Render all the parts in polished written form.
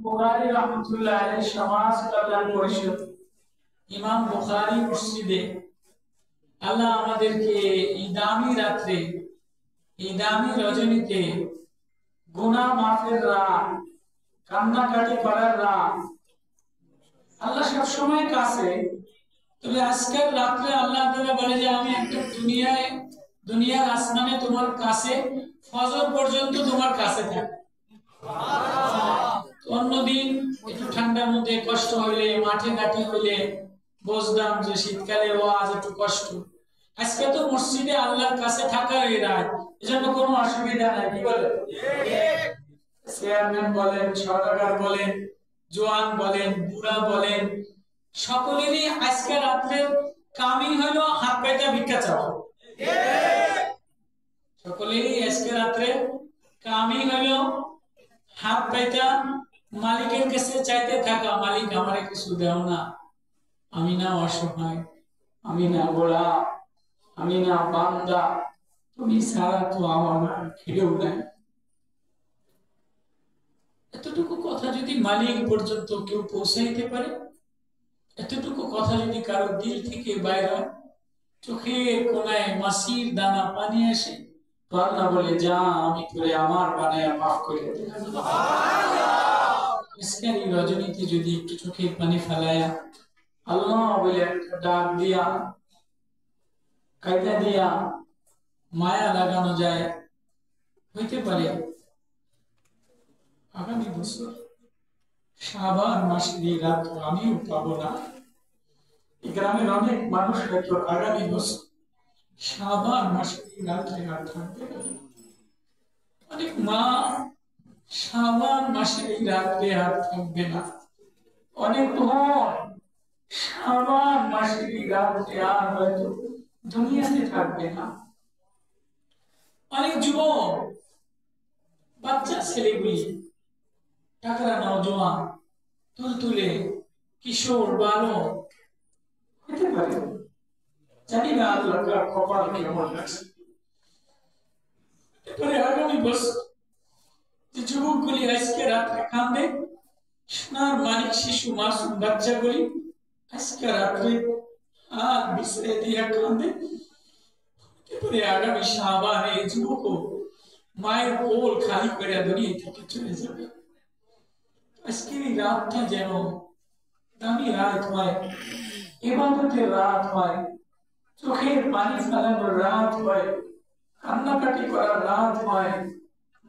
বুখারী রাহমাতুল্লাহ আলাইহি সমাজ কল্যাণ পরিষদ ইমাম বুখারী মসজিদে আল্লাহ আমাদেরকে এই দামি রাত্রে এই দামি রজনীতে গুনাহ মাফের রাত, কান্নাকাটি করার রাত। আল্লাহ সব সময় কাছে, তবে আজকের রাত্রে আল্লাহ তাআলা বলে যে আমি একটা দুনিয়ার আসমানে তোমার কাছে ফজর পর্যন্ত তোমার কাছে থাকি। অন্যদিন একটু ঠান্ডার মধ্যে কষ্ট হইলে, মাঠে ঘাটে হইলে বুঝলাম যে শীতকালে ওয়াজ একটু কষ্ট। আজকে তো মসজিদে আল্লাহর কাছে থাকার এই রাত, এজন্য কোনো অসুবিধা নাই। কি বলে? চেয়ারম্যান বলেন, সরকার বলেন, জওয়ান বলেন, বুড়া বলেন, সকলেরই আজকে রাত্রের কামই হলো হাত পাইতা ভিক্ষা চাওয়া। সকলেরই আজকে রাত্রে কামই হলো হাত পাইতা মালিকের কাছে চাইতে থাকা, মালিক আমারে কিছু দাও না, আমি না অসহায়, আমি না গোলা, আমি না বান্দা, তুমি ছাড়া তো আমার কেউ নাই। এতটুকু কথা যদি মালিক পর্যন্ত কেউ পৌঁছাইতে পারে, এতটুকু কথা যদি কারো দিল থেকে বাইর হয়, চোখের কোনায় মাসির দানা পানি আসে, তো আল্লাহ বলে যা আমি তোরে আমার বানায়া মাফ করে দিই। আজকের এই রজনীতে যদি একটু চোখের পানি ফেলায়া আল্লাহ বলে একটা ডাক দিয়া, কায়দা দিয়া মায়া লাগানো যায়, হইতে পারে আগামী বছর শাবান মাসের এই রাত আমিও পাবো না। এই গ্রামের অনেক মানুষ হয়তো আগামী বছর শাবান মাসের এই রাত্রে আর থাকবে না। অনেক মা শাবান মাসের এই রাত্রে আর থাকবে না। অনেক বোন শাবান মাসের এই রাত্রে আর হয়তো দুনিয়াতে থাকবে না। অনেক যুবক বাচ্চা ছেলেগুলি, টাকরা নওজোয়ান, তুলতুলে কিশোর বালক হতে পারে, জানি না আল্লাহর কপাল কেমন আছে। এরপরে আগামী বছর যে যুবকগুলি আজকে রাত্রে কাঁদে, সোনার মানিক শিশু মাসুম বাচ্চাগুলি আজকে রাত্রে হাত বিছড়ে দিয়া কাঁদে, এরপরে আগামী শাবানে এই যুবক মায়ের কোল খালি করে দুনিয়া থেকে চলে যাবে। আজকের এই রাতটা যেন দামি রাত হয়, ইবাদতের রাত হয়, চোখের পানি ফেলানোর রাত হয়, কান্নাকাটি করার রাত হয়,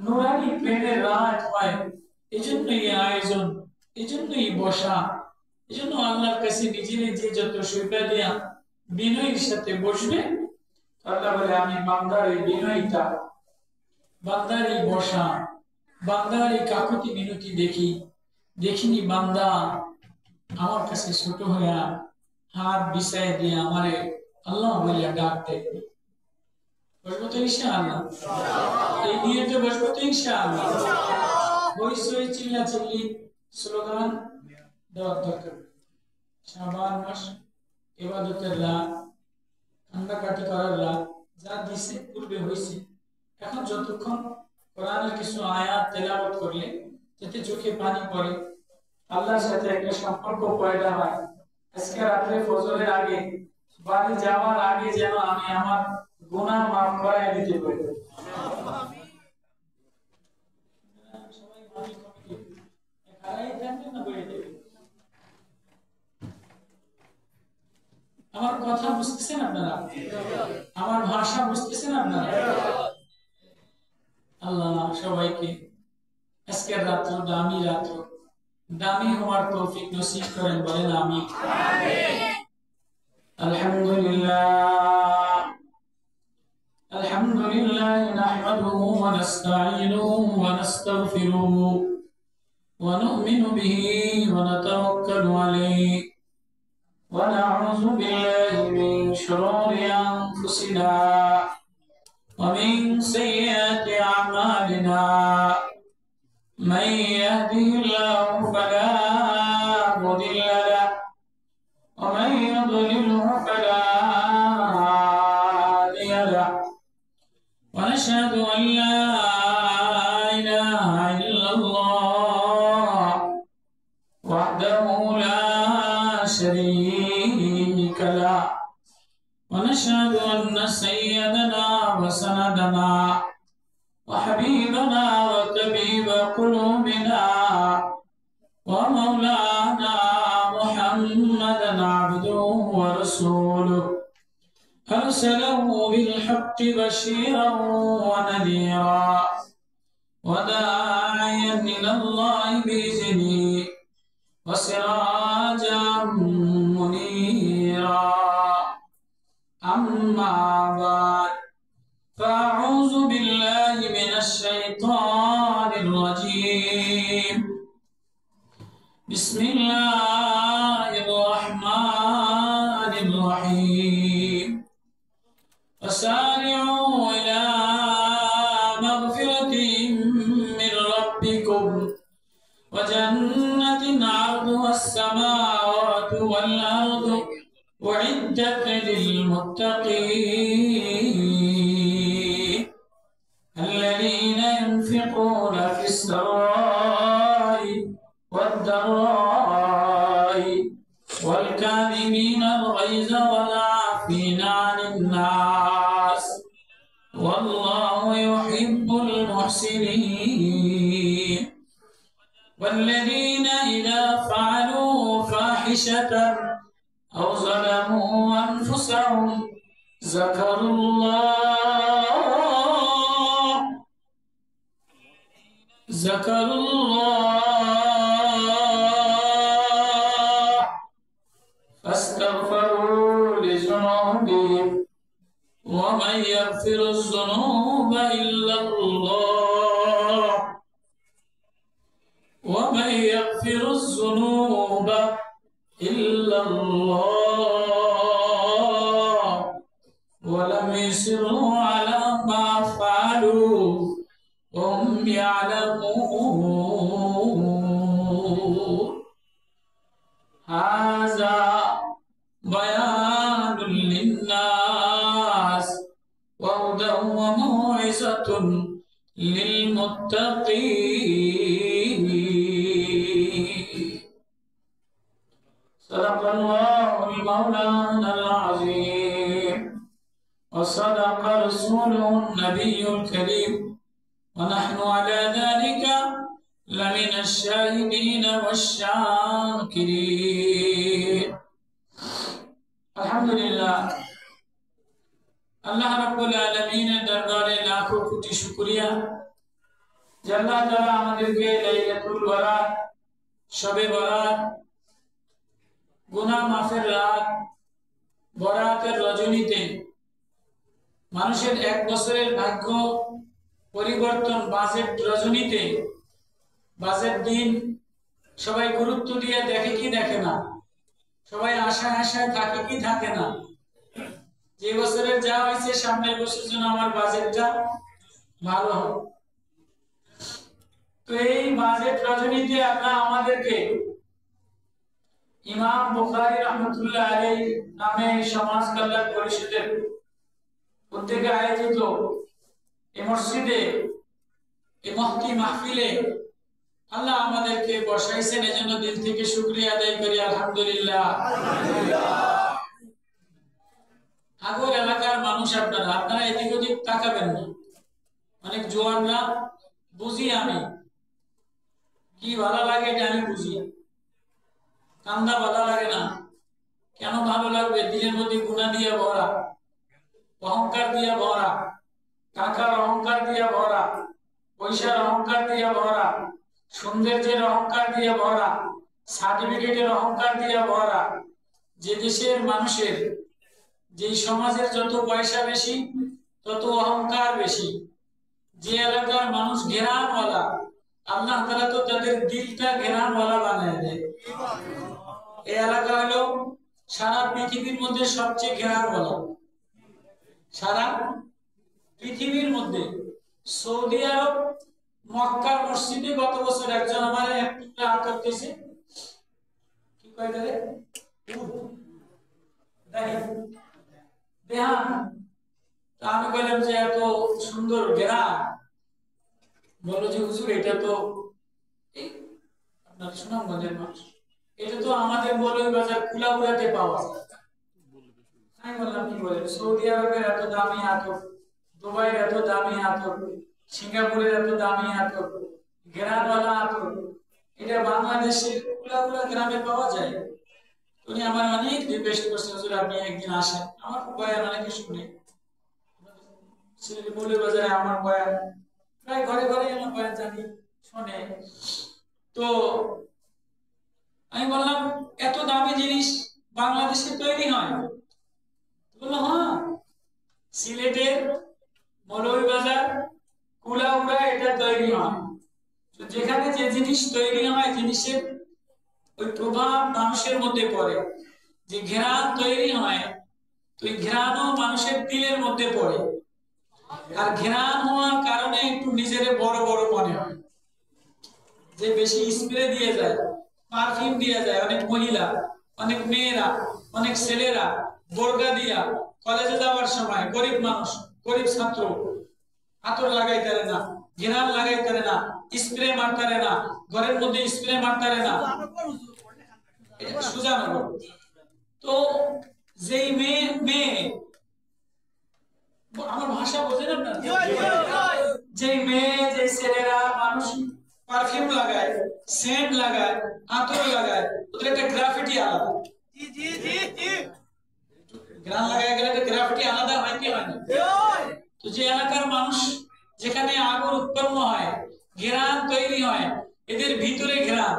নুরানি প্রেমের রাত হয়। এজন্য এই আয়োজন, এজন্য এই বসা, এজন্য আল্লাহর কাছে নিজে নিজে যত সুবিধা দিয়া বিনয়ের সাথে বসবে, আল্লাহ বলে আমি বান্দার এই বিনয়টা, বান্দার এই বসা, বান্দার এই কাকুতি মিনতি দেখিনি বান্দা আমার কাছে ছোট হইয়া হাত বিছায় দিয়ে আমারে আল্লাহ বলিয়া ডাক দেবে। বসবো তো ইনশাআল্লাহ, এই নিয়তে বসবো তো ইনশাআল্লাহ। হইচই চিল্লাচিল্লি স্লোগান দেওয়ার দরকার। শাবান মাস ইবাদতের রাত, কান্নাকাটি করার রাত, যা দিছে পূর্বে হয়েছে। এখন যতক্ষণ কোরআনের কিছু আয়াত তেলাওয়াত করলে যাতে চোখে পানি পড়ে, আল্লাহর সাথে একটা সম্পর্ক পয়দা হয়, আজকে রাত্রে ফজরের আগে বাড়ি যাওয়ার আগে যেন আমি আমার গুনাহ মাফ করায় দিতে পারি। আমার কথা বুঝতেছেন আপনারা? আমার ভাষা বুঝতেছেন আপনারা? আল্লাহ সবাইকে আজকের রাত্র দামি রাত্র, দামি হওয়ার তৌফিক নসিব করেন, বলেন আমিন। আলহামদুলিল্লাহ, আলহামদুলিল্লাহ নাহমাদুহু ওয়া নাস্তাঈনুহু ওয়া নাস্তাগফিরুহু ওয়া নু'মিনু বিহি ওয়া নাতাওয়াক্কালু আলাইহি ওয়া নাউযু বিল্লাহি মিন শুরুরি আনফুসিনা ওয়া মিন সাইয়্যাতি আ'মালিনা। من يهده الله فلا مضل له ومن يضلله فلا هادي له ونشهد أن لا إله إلا الله شريك له ونشهد أن سيدنا وسندنا وحبيبنا وطبيب قلوبنا ومولانا محمدا عبده ورسوله أرسله بالحق بشيرا ونذيرا وداعيا إلى الله بإذنه وسراجا منيرا أما بعد فأعوذ بالله من الشيطان الرجيم بسم الله الرحمن الرحيم وسارعوا إلى مغفرة من ربكم وجنة عرضها السماوات والأرض أعدت للمتقين الذين ينفقون في السراء والضراء والكاظمين الغيظ والعافين عن الناس والله يحب المحسنين والذين إذا فعلوا فاحشة أو ظلموا أنفسهم ذكروا الله فاستغفروا لذنوبهم ومن يغفر الذنوب إلا الله ولم يصروا على ما فعلوا وهم يعلمون هذا بيان للناس وهدى وموعظة للمتقين صدق الله المولانا العظيم وصدق رسوله النبي الكريم ونحن على ذلك لمن الشاهدين والشاكرين الحمد لله আল্লাহ রাব্বুল আলামিনের দরবারে লাখো কোটি শুকরিয়া যে আল্লাহ তাআলা আমাদেরকে লাইলাতুল বরাত শবে বরাত গুনাহ মাফের রাত বরাতের রজনীতে মানুষের এক বছরের ভাগ্য পরিবর্তন বাজেট রজনীতে বাজেট দিন সবাই গুরুত্ব দিয়ে দেখে কি দেখে না সবাই আশায় আশায় থাকে কি থাকে না যে বছরের যা হয়েছে সামনের বছরের জন্য আমার বাজেটটা ভালো হবে তো এই বাজেট রজনীতে আল্লাহ আমাদেরকে ইমাম বুখারী রাহমাতুল্লাহ আলাইহি নামে সমাজ কল্যাণ পরিষদের উদ্যোগে আয়োজিত এই মসজিদে এই মহতি মাহফিলে আল্লাহ আমাদেরকে বসাইছেন এজন্য দিল থেকে শুকরিয়া আদায় করি আলহামদুলিল্লাহ আগর এলাকার মানুষ আপনারা এদিক ওদিক তাকাবেন না অনেক জোয়ানরা বুঝি আমি কি ভালো লাগে এটা আমি বুঝি কান্দা ভালো লাগে না কেন ভালো লাগবে দিলের মধ্যে গুনাহ দিয়ে ভরা অহংকার দিয়ে ভরা টাকার অহংকার দিয়ে ভরা পয়সার অহংকার দিয়ে ভরা সৌন্দর্যের অহংকার দিয়ে ভরা সার্টিফিকেটের অহংকার দিয়ে ভরা যে দেশের মানুষের যে সমাজের যত পয়সা বেশি তত অহংকার বেশি যে এলাকার মানুষ ঘেরানওয়ালা আল্লাহ তাআলা তো তাদের দিলটা ঘেরানওয়ালা বানায় দেয় এই এলাকা হলো সারা পৃথিবীর মধ্যে সবচেয়ে ঘেরানওয়ালা সারা পৃথিবীর মধ্যে সৌদি আরব মক্কার মসজিদে গত বছর একজন আমার একটা করতেছে কি কয় রে দেহান আমি বললাম যে এত সুন্দর গ্রাম বলো যে হুজুর এটা তো আপনার সুনামগঞ্জের মানুষ এটা তো আমাদের মৌলভীবাজার কুলাউড়াতে পাওয়া যায়। আমি বললাম কি বলে, সৌদি আরবের এত দামি আতর, দুবাইয়ের এত দামি আতর, সিঙ্গাপুরের এত দামি আতর, গ্রানওয়ালা আতর, এটা বাংলাদেশের কুলাউড়া গ্রামে পাওয়া যায়। উনি আমার অনেক রিকোয়েস্ট করছে, হুজুর আপনি একদিন আসেন, আমার বয়ান অনেকে শুনে, সিলেটের মৌলভীবাজারে আমার বয়ান প্রায় ঘরে ঘরে আমার বয়ান জানি শোনে। তো আমি বললাম এত দামি জিনিস বাংলাদেশে তৈরি হয়? বললো হ্যাঁ, সিলেটের মৌলভীবাজার কুলাউড়া এটা তৈরি হয়। তো যেখানে যে জিনিস তৈরি হয় জিনিসের ওই প্রভাব মানুষের মধ্যে পড়ে, যে ঘ্রাণ তৈরি হয় তো এই ঘ্রাণও মানুষের দিলের মধ্যে পড়ে, আর ঘ্রাণ হওয়ার কারণে একটু নিজের বড় বড় মনে হয়, যে বেশি স্প্রে দিয়ে যায়, পারফিউম দিয়ে যায়, অনেক মহিলা, অনেক মেয়েরা, অনেক ছেলেরা বোরকা দিয়া কলেজে যাওয়ার সময়, গরিব মানুষ, গরিব ছাত্র, আতর লাগাইতারে না, ঘ্রাণ লাগাইতারে না, স্প্রে মারতারে না, ঘরের মধ্যে স্প্রে মারতারে না, সুজানগর। তো যেই মেয়ে আমার ভাষা বোঝেন আপনারা, যে মেয়ে, যে ছেলেরা মানুষ পারফিউম লাগায়, সেন্ট লাগায়, আতর লাগায়, ওদের একটা গ্রাফিটি আলাদা। গ্রাম লাগায় গেলে একটা গ্রাফিটি আলাদা হয় কি হয় না? তো যে এলাকার মানুষ, যেখানে আগুন উৎপন্ন হয়, ঘ্রাণ তৈরি হয়, এদের ভিতরে ঘ্রাণ,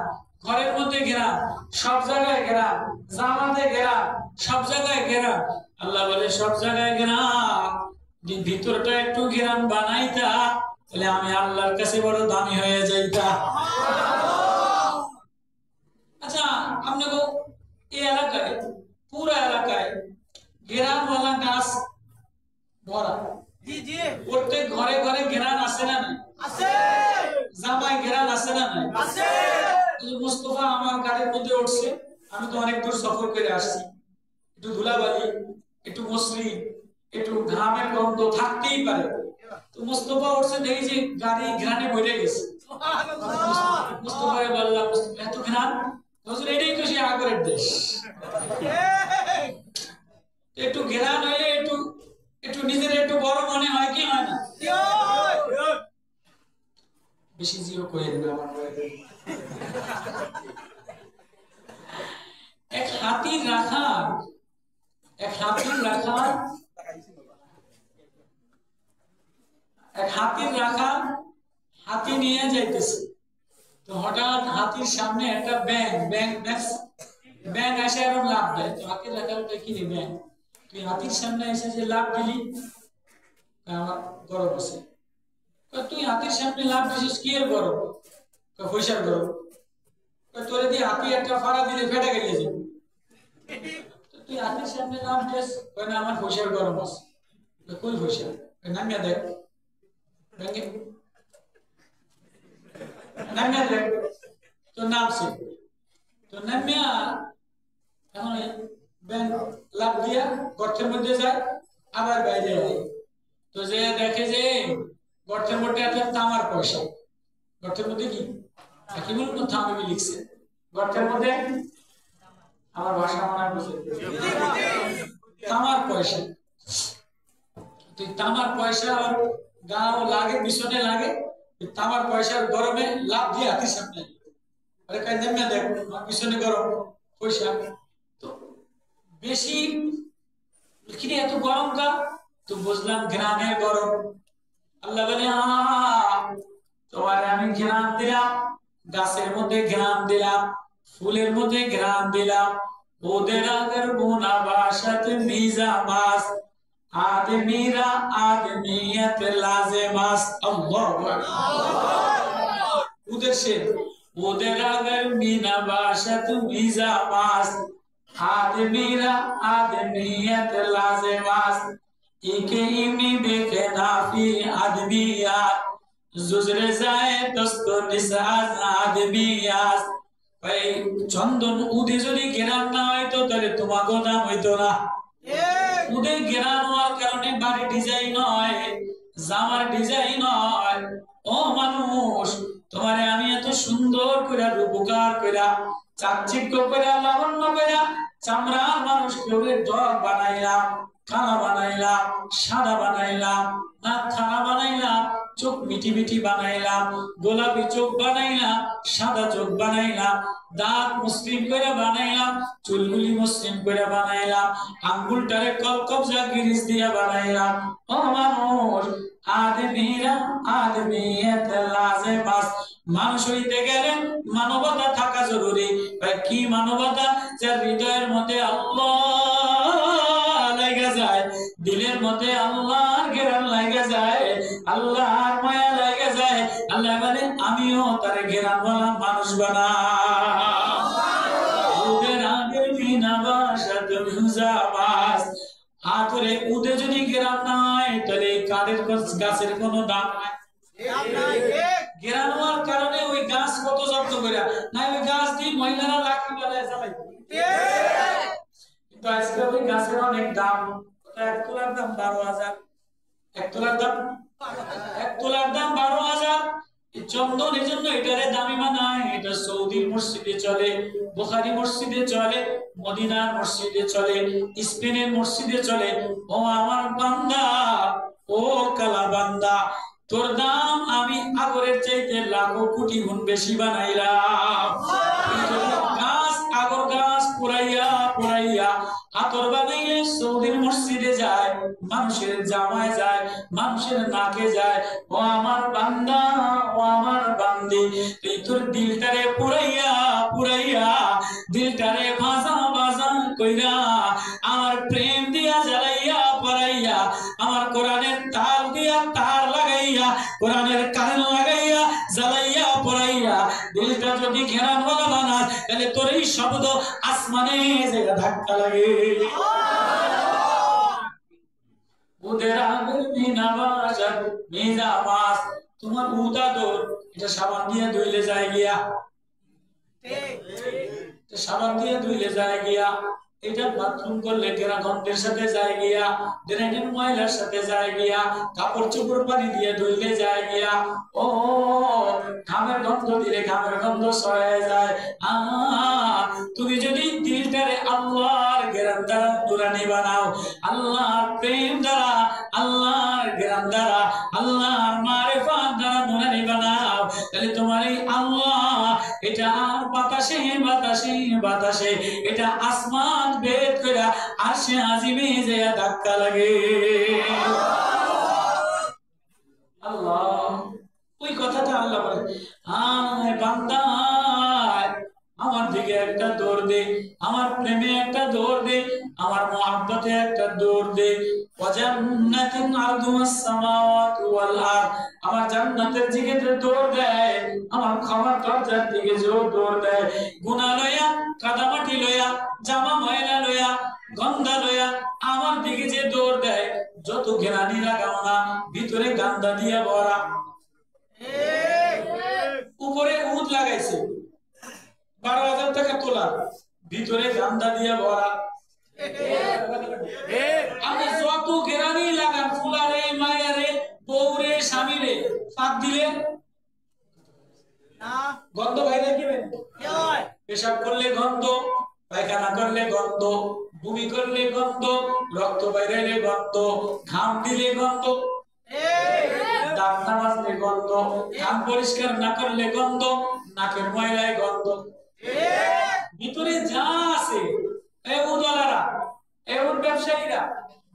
ঘরের মধ্যে ঘ্রাণ, সব জায়গায় ঘ্রাণ, জামাতে ঘ্রাণ, সব জায়গায় ঘ্রাণ। আল্লাহ বলে সব জায়গায় ঘ্রাণ, যে ভিতরটা একটু ঘ্রাণ বানাইতা, তাহলে আমি আল্লাহর কাছে বড় দামি হয়ে যাইতা। আচ্ছা, আপনাকে এই এলাকায়, পুরো এলাকায় ঘ্রাণওয়ালা গাছ ভরা, প্রত্যেক ঘরে ঘরে ঘ্রাণ আছে না নাই? জামায় ঘ্রাণ আছে না নাই? মুস্তফা আমার গাড়ির মধ্যে উঠছে, আমি তো অনেক দূর সফর করে আসছি, একটু ধুলাবালি, একটু মসৃণ, একটু ঘামের গন্ধ থাকতেই পারে। তো মুস্তফা উঠছে, দেখি যে গাড়ি ঘ্রাণে ভরে গেছে। মুস্তফাকে বললাম, এত ঘ্রাণ? হুজুর এটাই তো সেই আগরের দেশ। একটু ঘ্রাণ হইলে একটু একটু নিজের একটু বড় মনে হয় কি হয় না? বেশি জিও করেন না। এক হাতির রাখাল, এক হাতির রাখাল হাতি নিয়ে যাইতেছে। তো হঠাৎ হাতির সামনে একটা ব্যাঙ এসে এরকম লাভ দেয়। তো হাতির রাখালটা কি রে ব্যাঙ, তুই হাতির সামনে এসে যে লাভ দিলি, আমার গরম আছে। তুই হাতির সামনে লাভ দিছিস কি এর গরম? পয়সার গরম। তোরে দিয়ে হাতি একটা ফাড়া দিলে ফেটে গেলে যাবে। তুই হাতির সামনে লাভ দিস, না আমার পয়সার গরম আছে। কই পয়সা? নামিয়া দেখ, নামিয়া দেখ। তো নামছে, তো নামিয়া এখন ব্যাংক লাভ দিয়া গর্তের মধ্যে যায়, আবার বাইরে যায়। তো যে দেখে যে গর্তের মধ্যে একটা তামার পয়সা। গর্তের মধ্যে কি কি বলুন, থামে লিখছে গর্তের মধ্যে, আমার ভাষা মনে হয় তামার পয়সা। তুই তামার পয়সা আর গাও লাগে, পিছনে লাগে, তামার পয়সার গরমে লাভ দিয়ে হাতির সামনে। আরে কাই নেমে দেখ, পিছনে গরম পয়সা। তো বেশি কিনে এত গরম কা? তো বুঝলাম ঘ্রাণের গরম। আল্লাহ বলে তোমার আমি ঘ্রাণ দিলাম, গাছের মধ্যে ঘ্রাণ দিলাম, ফুলের মধ্যে ঘ্রাণ দিলাম। ওদের আগের গুনা বাসাত মিজামাস, আদমিরা আদমিয়ত লাজেমাস। আল্লাহু আকবার। ওদের সে ওদের আগের মিনা বাসাত মিজামাস, আদমিরা আদমিয়ত লাজেমাস। इके इमी बेके नाफी आदमियात, जुजरे जाए दस्तो निसाज आदमियात। भाई चंदन उदे যদি ঘেরান না হইতো তাহলে তোমাকে দাম হইতো না। উদে ঘেরান হওয়ার কারণে বাড়ি ডিজাইন হয়, জামার ডিজাইন হয়। ও মানুষ, তোমারে আমি এত সুন্দর করে রূপকার করে চাকচিক্য করে লাবণ্য করে চামড়ার মানুষ কেউরে ডগ বানাইলাম, কালা বানাইলাম, সাদা বানাইলাম, নাক খানা বানাইলাম, চোখ মিটি মিটি বানাইলাম, গোলাপি চোখ বানাইলাম, সাদা চোখ বানাইলাম, দাঁত মসৃণ করে বানাইলাম, চুলগুলি মসৃণ করে বানাইলাম, আঙ্গুলটারে কলকবজা গিরিশ দিয়া বানাইলাম। ও মানুষ, আদমিরা আদমিয়ত লাজেবাস, মানুষ হইতে গেলে মানবতা থাকা জরুরি। কি মানবতা? যার হৃদয়ের মধ্যে আল্লাহ লাগা যায়, দিলের মধ্যে আল্লাহর ঘেরান লাগা যায়, আল্লাহর মায়া লাগা যায়। আল্লাহ বলে আমিও তার ঘেরানওয়ালা মানুষ বানাই। আতরে উদে যদি ঘেরান নাই, তাহলে কাদের গাছের কোনো দাম নাই। ঘেরান হওয়ার কারণে ওই গাছ কত যত্ন করে না, ওই গাছ দিয়ে মহিলারা লাকড়ি বানায় চালাই। কিন্তু আজকে ওই গাছের অনেক দাম। এক তোলার দাম 12,000, এক তোলার দাম 12,000। চন্দন এই জন্য এটারে দামি বানায়। এটা সৌদির মসজিদে চলে, বুখারী মসজিদে চলে, মদিনার মসজিদে চলে, স্পেনের মসজিদে চলে। ও আমার বান্দা, ও কালা বান্দা, তোর দাম আমি আগরের চাইতে লাখো কোটি গুণ বেশি বানাইলাম। গাছ, আগর গাছ পুরাইয়া পুরাইয়া আতর বানাইলে সৌদির মসজিদে যায়, মানুষের জামায় যায়, মানুষের নাকে যায়। ও আমার বান্দা, ও আমার বান্দি, এই তোর দিলটারে পুরাইয়া পুরাইয়া, দিলটারে ভাজা ভাজা কইরা, আমার প্রেম দিয়া জ্বালাইয়া পড়াইয়া, আমার কোরআনের তার দিয়া তার লাগাইয়া, কোরআনের কারেন্ট লাগাইয়া জ্বালাইয়া পড়াইয়া, দিলটা যদি ঘেরানওয়ালা বানাস, তাহলে তোর এই শব্দ আসমানে জায়গা ধাক্কা লাগে। ওদের আগের মিনাবাজার মিজাবাস, তোমার উদাদর এটা সাবান দিয়ে ধুইলে যায় গিয়া, সাবান দিয়ে ধুইলে যায় গিয়া, এটা বাথরুম করলে গন্ধের সাথে যায় গিয়া, ড্রেনের ময়লার সাথে যায় গিয়া, কাপড় চোপড় পানি দিয়ে ধুইলে যায় গিয়া। ও ঘামের গন্ধ দিলে ঘামের গন্ধ সরে যায়। তুমি যদি দিলটারে আল্লাহর ঘেরান দ্বারা নুরানি বানাও, আল্লাহর প্রেম দ্বারা, আল্লাহর ঘেরান দ্বারা, আল্লাহর মারিফাত দ্বারা নুরানি বানাও, তাহলে তোমার এই আল্লাহ এটা আর বাতাসে বাতাসে বাতাসে, এটা আসমান বেদ করে আরশে আজিমে যায় ধাক্কা লাগে। আল্লাহ, ওই কথাটা আল্লাহ বলে, আয় বান্দা, আমার দিকে একটা দৌড় দে, আমার প্রেমে একটা দৌড় দে, আমার মুহাব্বতে একটা দৌড় দে। ওয়াজান্নাতিন আরদুহাস সামাওয়াতু ওয়াল আরদ, আমার জান্নাতের দিকে দৌড় দেয়, আমার ক্ষমার দরজার দিকে জোর দৌড় দেয়। গুনাহ লইয়া, কাদামাটি লইয়া, জামা ময়লা লইয়া, গন্ধা লইয়া আমার দিকে যে দৌড় দেয়, যত ঘেরানি লাগাও না, ভিতরে গান্দা দিয়া ভরা। উপরে উট লাগাইছে 12,000 টাকা তোলা, ভিতরে গান্দা দিয়া ভরা। আপনি যত ঘেরানি লাগান, ফুলারে, মায়ারে, বউরে, স্বামীরে, পাক দিলে গন্ধ বাইরে কিবে। পেশাব করলে গন্ধ, পায়খানা করলে গন্ধ, বমি করলে গন্ধ, রক্ত বাইরে গন্ধ, ঘাম দিলে গন্ধ, দাঁত না মাজলে গন্ধ, কান পরিষ্কার না করলে গন্ধ, নাকের ময়লায় গন্ধ। ভিতরে যা আছে, উদলারা, ব্যবসায়ীরা,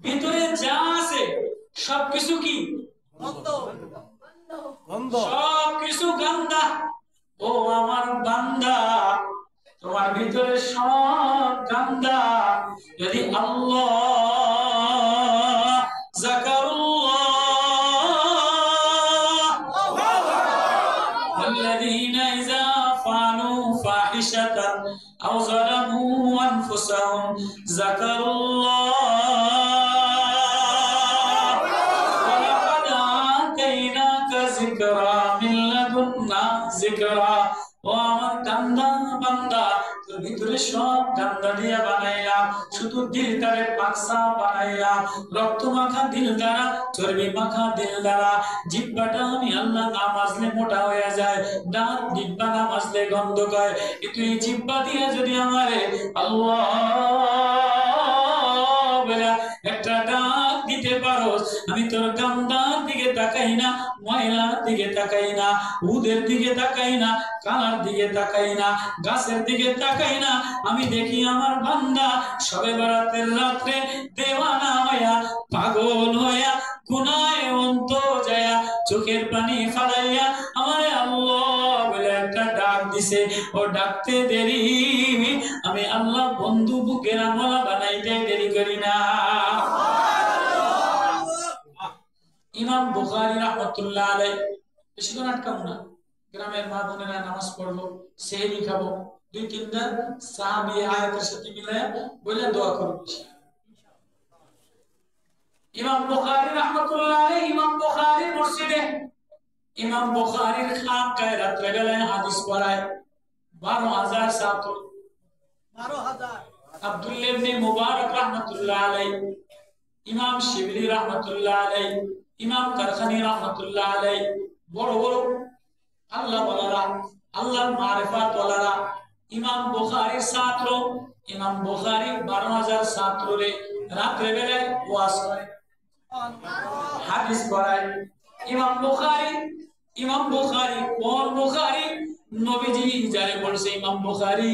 ভিতরে যা আছে সবকিছু কি সবকিছু গান্দা। ও আমার বান্দা, তোমার ভিতরে সব গান্দা। যদি আল্লাহ যাকারুল্লাহ والذين إذا فعلوا فاحشة أو ظلموا أنفسهم ذكروا الله ولقد آتيناك ذكرا من لدنا ذكرا। ও আমার কান্দা বান্দা তোর ভিতরে সব গান্দা দিয়া বানাইলাম, শুধু দিলটারে পাকসা বানাইলাম, রক্ত মাখা দিল দ্বারা, চর্বি মাখা দিল দ্বারা। জিহ্বাটা আমি আল্লাহ না মাজলে মোটা হয়ে যায়, দাঁত জিহ্বা না মাজলে গন্ধ করে, কিন্তু এই জিহ্বা দিয়ে যদি আমারে আল্লাহ বলে একটা ডাক দিতে পারো, আমি তোর গান্দার দিকে তাকাই না, ময়লার দিকে তাকাই না, উদের দিকে তাকাই না, কালার দিকে তাকাই না, গাছের দিকে তাকাই না, আমি দেখি আমার বান্দা সবে বরাতের রাত্রে দেওয়ানা হইয়া, পাগল হইয়া, গুনায় অন্ত যায়া, চোখের পানি ফালাইয়া আমারে আল্লাহ বলে একটা ডাক দিছে। ও ডাকতে দেরি, আমি আল্লাহ বন্ধু বুকের আমলা বানাইতে দেরি করি না। ইমাম বুখারী রাহমাতুল্লাহ আলাইহি, বেশিক্ষণ আটকাবো না, গ্রামের মা বোনেরা নামাজ পড়বো, সেহরি খাবো, দুই তিনটা সাহাবী আয়াতের সাথে মিলায়া বলে দোয়া করব। ইমাম বুখারী রাহমাতুল্লাহ আলাইহি, ইমাম বুখারীর মসজিদে ইমাম বুখারীর খানকায় রাত্রে বেলায় হাদিস পড়ায় 12,000 ছাত্র। 12,000। আব্দুল্লাহ ইবনে মুবারক রাহমাতুল্লাহ আলাইহি, ইমাম শিবলি রাহমাতুল্লাহ আলাইহি, ইমাম কারখানি রাহমাতুল্লাহ আলাইহি, বড় বড় আল্লাহ ওয়ালারা, আল্লাহর মারিফাত ওয়ালারা, ইমাম বুখারীর ছাত্র। ইমাম বুখারী 12,000 ছাত্ররে রাত্রে বেলায় ওয়াজ করে, হাদিস পড়ায়। ইমাম বুখারী কোন বুখারী? নবীজি যারে বলছে ইমাম বুখারী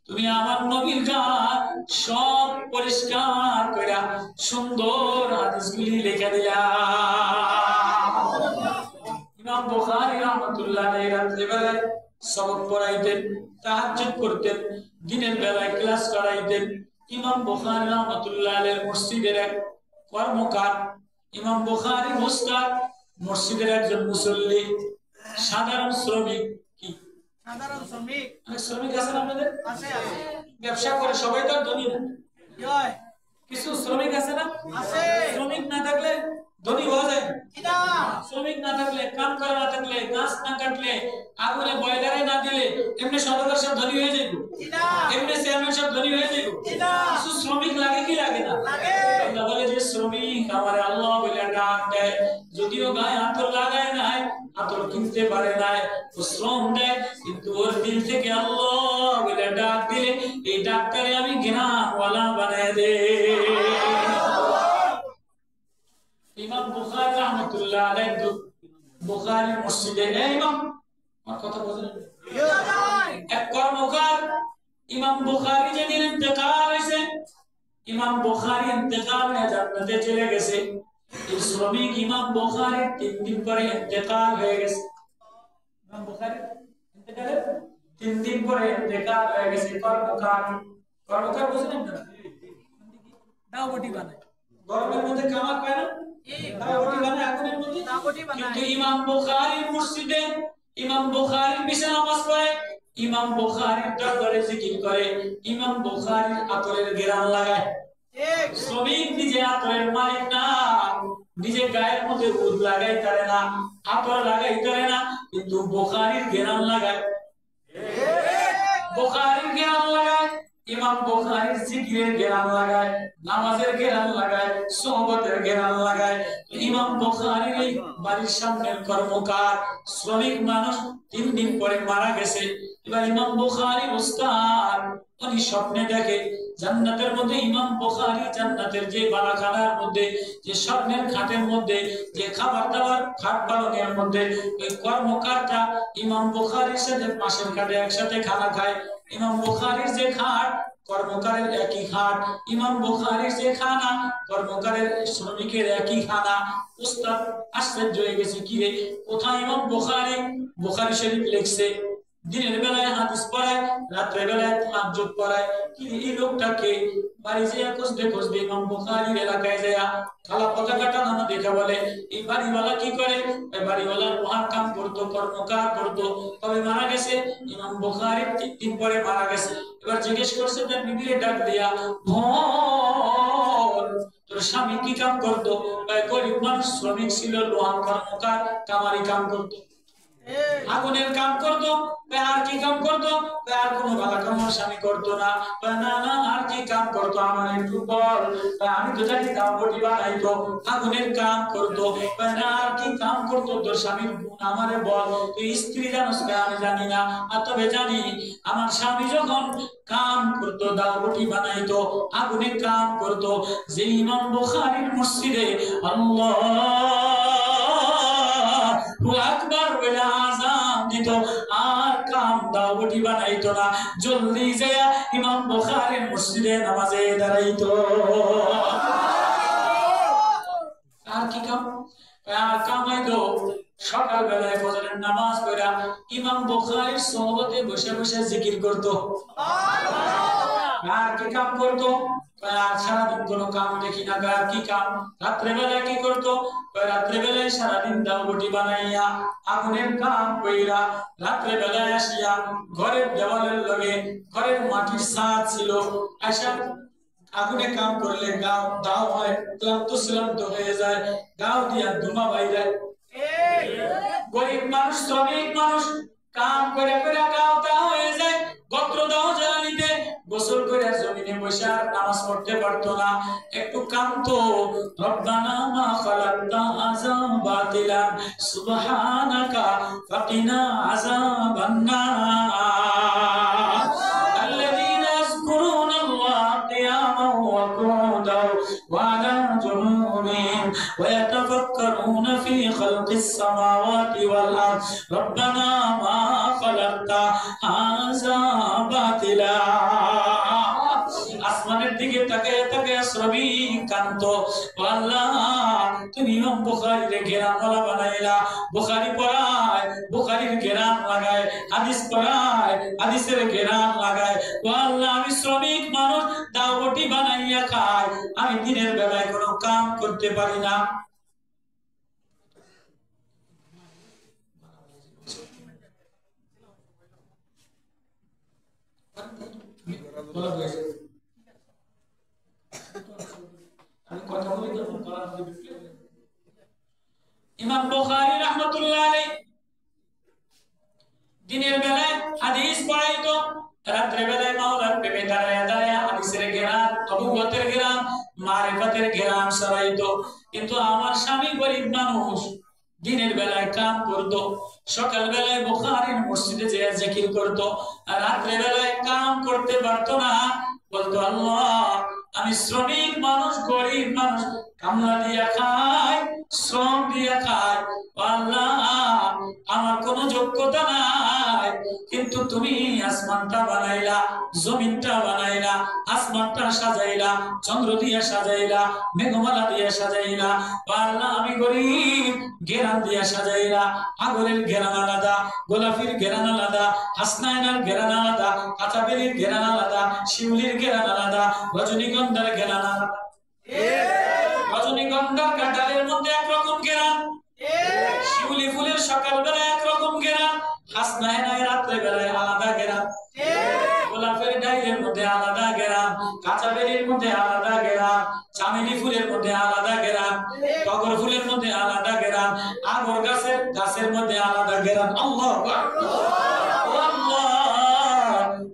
তুমি আমার নবীর গান সব পরিষ্কার কইরা সুন্দর হাদিসগুলি লিখে দিলা। ইমাম বুখারী রাহমাতুল্লাহ আলাইহি রাত্রে বেলায় সবক পড়াইতেন, তাহাজ্জুদ করতেন, দিনের বেলায় ক্লাস করাইতেন। ইমাম বুখারী রাহমাতুল্লাহ আলাইহির মসজিদের এক কর্মকার, ইমাম বুখারী উস্তাদ, মসজিদের একজন মুসল্লি, সাধারণ শ্রমিক। কি সাধারণ শ্রমিক? অনেক শ্রমিক আছেন আপনাদের? আছে, আছে। ব্যবসা করে, সবাই তো ধনী না, কিছু শ্রমিক আছে না? আছে। শ্রমিক না থাকলে ধনী হওয়া যায় না। শ্রমিক না থাকলে, কাম করা না থাকলে, গাছ না কাটলে, আগুনে বয়লারে না দিলে এমনি সরকার সব ধনী হয়ে যাইব, এমনি চেয়ারম্যান সব ধনী হয়ে যাইব। কিছু শ্রমিক লাগে কি লাগে না? আল্লাহ বলে যে শ্রমিক আমার আল্লাহ বলে ডাক দেয়, যদিও গায়ে আতর লাগায় নাই, আতর কিনতে পারে নাই, ও শ্রম দেয়, কিন্তু ওর দিল থেকে আল্লাহ বলে ডাক দিলে এই ডাক্তারে আমি ঘৃণাওয়ালা বানায় দে। ইমাম বুখারী রাহমাতুল্লাহ আলাইহি বুখারীর মসজিদে, ইমাম আমার কথা বুঝলেন? এক কর্মকার, ইমাম বুখারী যেদিন ইন্তেকাল হয়েছে, ইমাম বুখারী ইন্তেকাল হয়ে জান্নাতে চলে গেছে। এই শ্রমিক ইমাম বুখারীর 3 দিন পরে ইন্তেকাল হয়ে গেছে। ইমাম বুখারী ইন্তেকালের 3 দিন পরে ইন্তেকাল হয়ে গেছে। কর্মকার বুঝলেন না? দাওবটি বানায়, গরমের মধ্যে কামার পায় না, দাওবটি বানায় আগুনের মধ্যে, দাওবটি বানায়। কিন্তু ইমাম বুখারীর মসজিদে ইমাম বুখারীর পিছনে নামাজ পড়ে, ইমাম বুখারীর দরবারে জিকির করে, ইমাম বুখারীর আতরের ঘ্রাণ লাগায়। ঠিক, শ্রমিক নিজে আতরের মালিক না, নিজে গায়ের মধ্যে উদ লাগাইতে পারে না, আতর লাগাইতে পারে না, কিন্তু বুখারীর ঘ্রাণ লাগায়। বুখারীর ঘ্রাণ লাগায়, ইমাম বুখারীর জিকিরের ঘ্রাণ লাগায়, নামাজের ঘ্রাণ লাগায়, সোহবতের ঘ্রাণ লাগায়। ইমাম বুখারীর এই বাড়ির সামনের কর্মকার শ্রমিক মানুষ 3 দিন পরে মারা গেছে। এবার ইমাম বুখারী উস্তাদ উনি স্বপ্নে দেখে জান্নাতের মধ্যে ইমাম বুখারী জান্নাতের যে বালাখানার মধ্যে, যে স্বর্ণের খাটের মধ্যে, যে খাবার দাবার খাট পালনের মধ্যে ওই কর্মকারটা ইমাম বুখারীর সাথে পাশের খাটে একসাথে খানা খায়। ইমাম বুখারীর যে খাট, কর্মকারের একই খাট, ইমাম বুখারীর যে খানা, কর্মকারের শ্রমিকের একই খানা। উস্তাদ আশ্চর্য হয়ে গেছে, কি রে কোথায় ইমাম বুখারী শরীফ লিখছে, দিনের বেলায় হাদিস পড়ায়, রাতের বেলায় তাহাজ্জুদ পড়ায়, কি এই লোকটাকে বাড়ি যেয়া খুঁজতে ইমাম বুখারীর এলাকায় যায় কালা পতাকা টানানো দেখা বলে এই বাড়িওয়ালা কি করে, এই বাড়িওয়ালার মহান কাম করতো, কর্মকার করতো, তবে মারা গেছে। ইমাম বুখারী 3 দিন পরে মারা গেছে। এবার জিজ্ঞেস করছে তার বিবিরে ডাক দিয়া, তোর স্বামী কি কাম করতো? গরিব মানুষ, শ্রমিক ছিল, লোহার কর্মকার, কামারি কাম করতো। আগুনের কাম করতো, আর কি কাম করতো? আর কোনো ভালো কাম স্বামী করতো না। না না, আর কি কাম করতো আমার একটু বল। আমি তো জানি দাও বটি বানাইতো, আগুনের কাম করতো। না, আর কি কাম করতো তোর স্বামীর গুণ আমারে বল। তুই স্ত্রী জানোস না? আমি জানি না, আর তবে জানি আমার স্বামী যখন কাম করতো, দাও বটি বানাইতো, আগুনের কাম করতো, যে ইমাম বুখারীর মসজিদে আল্লাহু আকবার বলে আযান দিত, আর কাম দাও বটি বানাইতো না, জলদি যায় ইমাম বুখারীর মসজিদে নামাজে দাঁড়াইতো। আর কি কাম? আর কাম হইতো সকাল বেলায় ফজরের নামাজ পড়া ইমাম বুখারীর সোহবতে বসে বসে জিকির করতো। আর কি কাম করতো? সারাদিন কোনো কাম দেখি না। আর কি কাম? রাত্রে বেলায় কি করতো? রাত্রে বেলায় সারাদিন দাও বটি বানাইয়া আগুনের কাম কইরা রাত্রে বেলায় আসিয়া ঘরের দেওয়ালের লগে, ঘরের মাটির ছাদ ছিল, আসা আগুনে কাম করলে গাও দাও হয়, ক্লান্ত শ্রান্ত হয়ে যায়, গাও দিয়া ধুমা বাইরে। গরিব মানুষ, শ্রমিক মানুষ কাম করে করে গাও দাও হয়ে যায়, গোত্র দাও জ্বালানিতে গোসল করে জমিনে বসে আর নামাজ পড়তে পারতো না। একটু কামতো, রব্বানা মা খালাকতা হাযা বাতিলান সুবহানাকা ফাকিনা আযাবান নার। আল্লাযীনা ইয়াযকুরুনাল্লাহা কিয়ামান ওয়া qu'udan ওয়া আলা জুনুবিহিম ওয়া ইয়াতাফাক্কারুনা ফি খালকিস সামাওয়াতি ওয়াল আরদ রব্বানা মা খালাকতা হাযা বাতিলা। আসমানের দিকে তাকায় তাকায় শ্রমিক কান্ত, আল্লাহ তুমি ইমাম বুখারীর ঘেরানওয়ালা বানাইলা। বুখারী পড়ায় বুখারীর ঘেরান লাগায়, হাদিস পড়ায় হাদিসের ঘেরান লাগায়। ও আল্লাহ, আমি শ্রমিক মানুষ, দাও বটি বানাইয়া খাই, আমি দিনের বেলায় কোনো কাম করতে পারি না। ইমাম বুখারী রাহমাতুল্লাহ আলাইহি দিনের বেলায় হাদিস পড়াইতো, রাত্রে বেলায় মাওলার প্রেমে দাঁড়ায়া দাঁড়ায়া হাদিসের জ্ঞান, নবুয়তের জ্ঞান, মারিফাতের জ্ঞান ছড়াইতো। কিন্তু আমার স্বামী গরিব মানুষ, দিনের বেলায় কাম করতো, সকাল বেলায় বুখারীর মসজিদে যেয়ে জিকির করতো, আর রাত্রে বেলায় কাম করতে পারতো না। বলতো আল্লাহ, আমি শ্রমিক মানুষ, গরিব মানুষ, কামলা দিয়া খাই, শ্রম দিয়া খাই, আল্লাহ আমার কোনো যোগ্যতা নাই, কিন্তু তুমি আসমানটা বানাইলা, জমিনটা বানাইলা, আসমানটা সাজাইলা, চন্দ্র দিয়া সাজাইলা, মেঘমালা দিয়া সাজাইলা, আল্লাহ আমি গরিব, ঘেরান দিয়া সাজাইলা, আগরের ঘেরান আলাদা, গোলাপির ঘেরান আলাদা, হাসনাইনার ঘেরান আলাদা, কাঁচাবেলির ঘেরান আলাদা, শিউলির ঘেরান আলাদা, রজনীগন্ধার ঘেরান আলাদা। রজনীগন্ধার কাঁঠালের মধ্যে একরকম ঘেরান, শিউলি ফুলের সকালবেলা একরকম ঘেরান, হাসনাইনার রাত্রে বেলায় আলাদা ঘেরান, গোলাপের ডাইলের মধ্যে আলাদা ঘেরান, কাঁচাবেলির মধ্যে আলাদা ঘেরান, চামেলি ফুলের মধ্যে আলাদা ঘেরান, টগর ফুলের মধ্যে আলাদা ঘেরান, আগর গাছের মধ্যে আলাদা ঘেরান। আল্লাহু আকবার। আল্লাহ,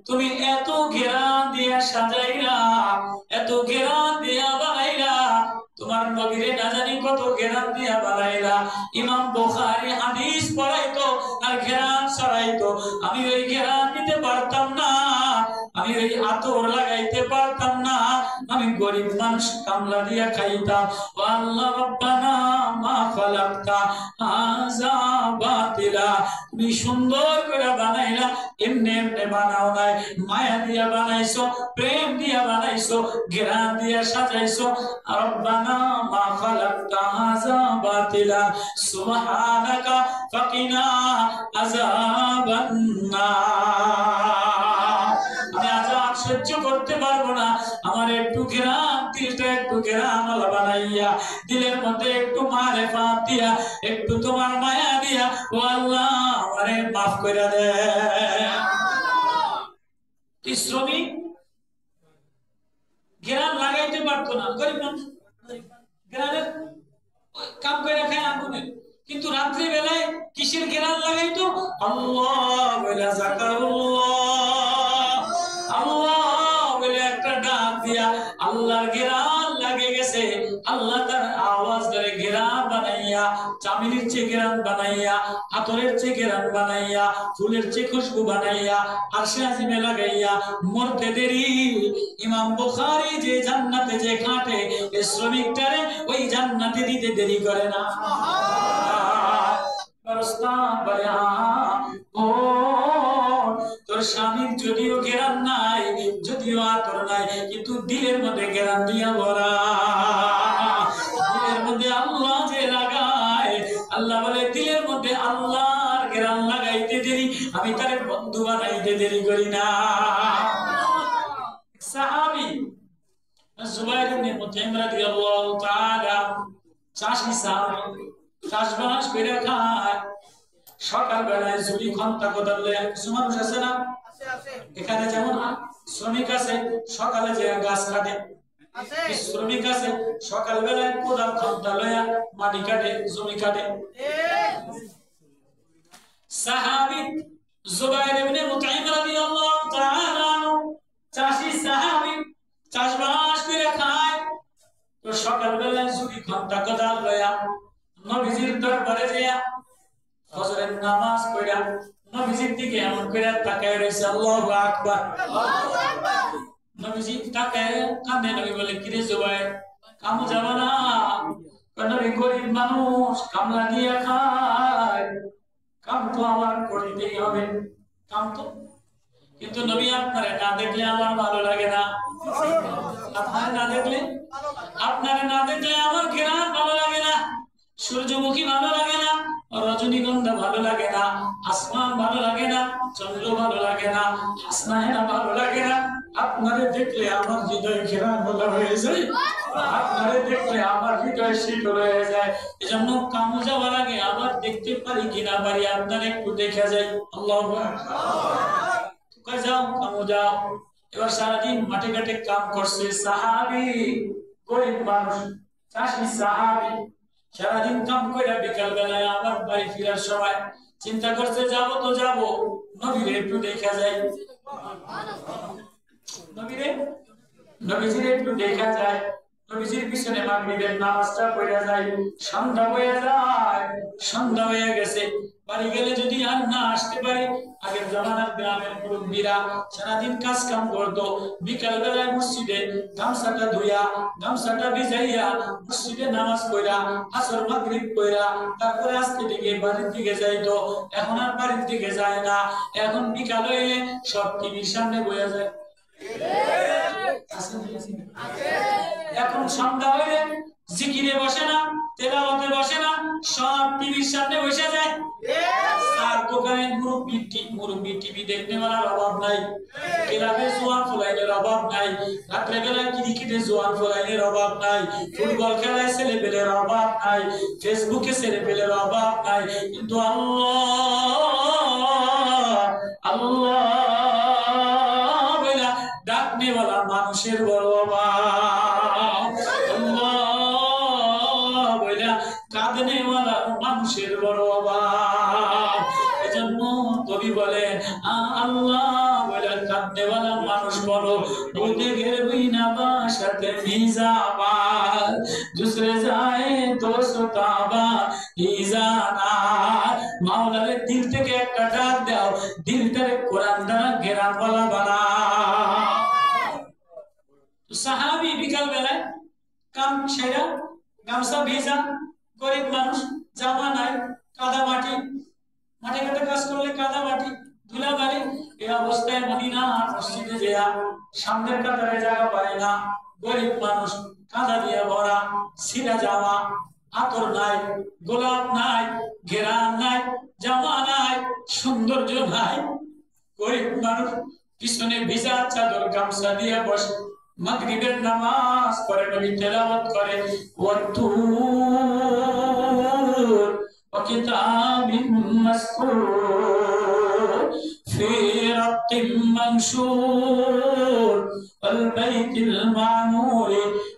তুমি এত ঘেরান দিয়া সাজাইলা, এত ঘেরান দিয়া বানাইলা, তোমার নবীরে না জানি কত ঘেরান দিয়া বানাইলা। ইমাম বুখারী হাদিস পড়াইতো আর ঘেরান ছড়াইতো, আমি ওই ঘেরান নিতে পারতাম না, আমি ওই আতর লাগাইতে পারতাম না, আমি গরিব মানুষ, কামলা দিয়া খাইতাম। আল্লাহ রব্বানা মা খালাকতা হাযা বাতিলা, তুমি সুন্দর করে বানাইলা, এমনি এমনি বানাও নাই, মায়া দিয়া বানাইছো, প্রেম দিয়া বানাইছো, ঘেরান দিয়া সাজাইছো। রব্বানা মা খালাকতা হাযা বাতিলা সুবহানাকা ফাকিনা আযাবান নার। আমি আযাব সহ্য করতে পারবো না, আমার একটু ঘেরান, দিলটা একটু ঘেরান বানাইয়া, দিলের মধ্যে একটু মারিফাত দিয়া, একটু তোমার মায়া দিয়া, ও আল্লাহ আমারে মাফ কইরা দে। শ্রমিক ঘেরান লাগাইতে পারতো না, গরিব মানুষ ঘেরানের কাম করে খায় আগুনে, কিন্তু রাত্রি বেলায় কিসের ঘেরান লাগাইতো? আল্লাহ বলে যাকারুল্লাহ, আল্লাহ বলে একটা ডাক দিয়া আল্লাহর ঘেরান লাগে গেছে। আল্লাহ তার আওয়াজ ধরে ঘেরান বানাইয়া, চামেলির চেয়ে ঘেরান বানাইয়া, আতরের চেয়ে ঘেরান বানাইয়া, ফুলের চেয়ে খুশবু বানাইয়া, আরশে আজিমে লাগাইয়া মরতে দেরি। ইমাম বুখারী যে জান্নাতে যে খাটে, এই শ্রমিকটারে ওই জান্নাতে দিতে দেরি করে না। তোর স্বামীর যদিও ঘেরান নাই, যদিও আতর নাই, কিন্তু দিলের মধ্যে ঘেরান দিয়া ভরা। দিলের মধ্যে আল্লাহ যে লাগায়, আল্লাহ বলে দিলের মধ্যে আল্লাহর ঘেরান লাগাইতে দেরি, আমি তারে বন্ধু বানাইতে দেরি করি না। সাহাবী যুবাইর ইবনে মুতাইম রাদিয়াল্লাহু তাআলা, চাষী সাহাবী, চাষবাস করে খায়। সকাল বেলায় ঝুড়ি খন্তা কোদাল লয়ে কিছু মানুষ আছে না, এখানে যেমন শ্রমিক আছে সকালে যে গাছ কাটে, শ্রমিক আছে সকাল বেলায় কোদাল খন্তা লয়া মাটি কাটে, জমি কাটে। সাহাবী যুবাইর ইবনে মুতাইম রাদিয়াল্লাহু তাআলা, চাষী সাহাবী, চাষবাস করে খায়। তো সকাল বেলায় ঝুড়ি খন্তা কোদাল লয়া নবীজির দরবারে যায়, ফজরের নামাজ পড়া নবীজির দিকে এমন করে তাকায় রইছে। আল্লাহু আকবার, আল্লাহু আকবার। নবীজি তাকায় কাঁদে। নবী বলে, কিরে যুবাইর, কাম যাবে না? নবী গরিব মানুষ, কামলা দিয়ে খায়, কাম তো আমার করতেই হবে, কাম তো। কিন্তু নবী আপনারে না দেখলে আমার ভালো লাগে না, আপনারে না দেখলে, আপনারে না দেখলে আমার ঘেরান ভালো লাগে না, সূর্যমুখী ভালো লাগে না, রজনীগন্ধা ভালো লাগে না, আসমান ভালো লাগে না, চন্দ্র ভালো লাগে না, হাসনাহেনা ভালো লাগে না। আপনারে দেখলে আমার হৃদয় ঘেরান ভালো হয়ে যায়, আপনারে দেখলে আমার হৃদয় শীতল হয়ে যায়। এজন্য কামু যাওয়ার আগে আবার দেখতে পারি কিনা পারি আপনারে একটু দেখে যাই। আল্লাহু আকবার। যাও কামু যাও। এবার সারাদিন মাঠে ঘাটে কাম করছে সাহাবী, গরিব মানুষ, চাষী সাহাবী, সারাদিন কাম করে বিকাল বেলায় আবার বাড়ি ফেরার সময় চিন্তা করছে যাবো তো যাবো, নবীরে একটু দেখা যায়, নবীজির একটু দেখা যায়। নবীজির পিছনে মাগরিবের নামাজটা পড়ে যায়, সন্ধ্যা হয়ে যায়, সন্ধ্যা হয়ে গেছে। বাড়ি গেলে যদি আর না আসতে পারি, আগের জামানার গ্রামের মুরব্বীরা সারাদিন কাজ কাম করতো, বিকাল বেলায় মসজিদে গামছাটা ধুইয়া, গামছাটা ভিজাইয়া মসজিদে নামাজ পড়া, আসর মাগরিব পড়া, তারপরে আজকে দিকে বাড়ির দিকে যাইতো। এখন আর বাড়ির দিকে যায় না, এখন বিকাল হইলে সব টিভির সামনে বসে যায়। এখন সন্ধ্যা হইলে জিকিরে বসে না, তেলাওয়াতে বসে না, সব টিভির সামনে বসে যায়। আর দোকানে মুরব্বি টিভি দেখতে বলার অভাব নাই, ক্লাবে জোয়ান ফলাইনের অভাব নাই, রাত্রে বেলায় ক্রিকেটে জোয়ান ফলাইনের অভাব নাই, ফুটবল খেলায় ছেলে পেলের অভাব নাই, ফেসবুকে ছেলে পেলের অভাব নাই। কিন্তু আল্লাহ বলে ডাকনে বলা মানুষের বড় অভাব, আল্লাহ বলে কাঁদনে বলা মানুষের বড় অভাব। এজন্য কবি বলে আল্লাহ বলে কাঁদনে বলা মানুষ বড়, বলতে গেলে না বাসাতে মিজাবাল দুসরে যায় তো সুতাবা ইজানা। মাওলারে দিল থেকে একটা ডাক দাও, দিলটারে কোরআন দ্বারা ঘেরান বলা বানা। সাহাবী বিকাল বেলায় কাম সেরা, গামছা ভিজা, গরিব মানুষ, জামা নাই, কাদা মাটি, মাঠে ঘাটে কাজ করলে কাদা মাটি, ধুলা বালি। এই অবস্থায় মদিনা মসজিদে যেয়া সামনের কাতারে জায়গা পায় না, গরিব মানুষ, কাদা দিয়ে ভরা, ছিঁড়া জামা, আতর নাই, গোলাপ নাই, ঘেরান নাই, জামা নাই, সৌন্দর্য নাই, গরিব মানুষ পিছনে ভিজা চাদর গামছা দিয়ে বসে মাগরিবের নামাজ পড়ে, নবী তেলাওয়াত করে ওয়াতুর ওয়া কিতাবিন মাসকুর। في رق منشور والبيت المعمور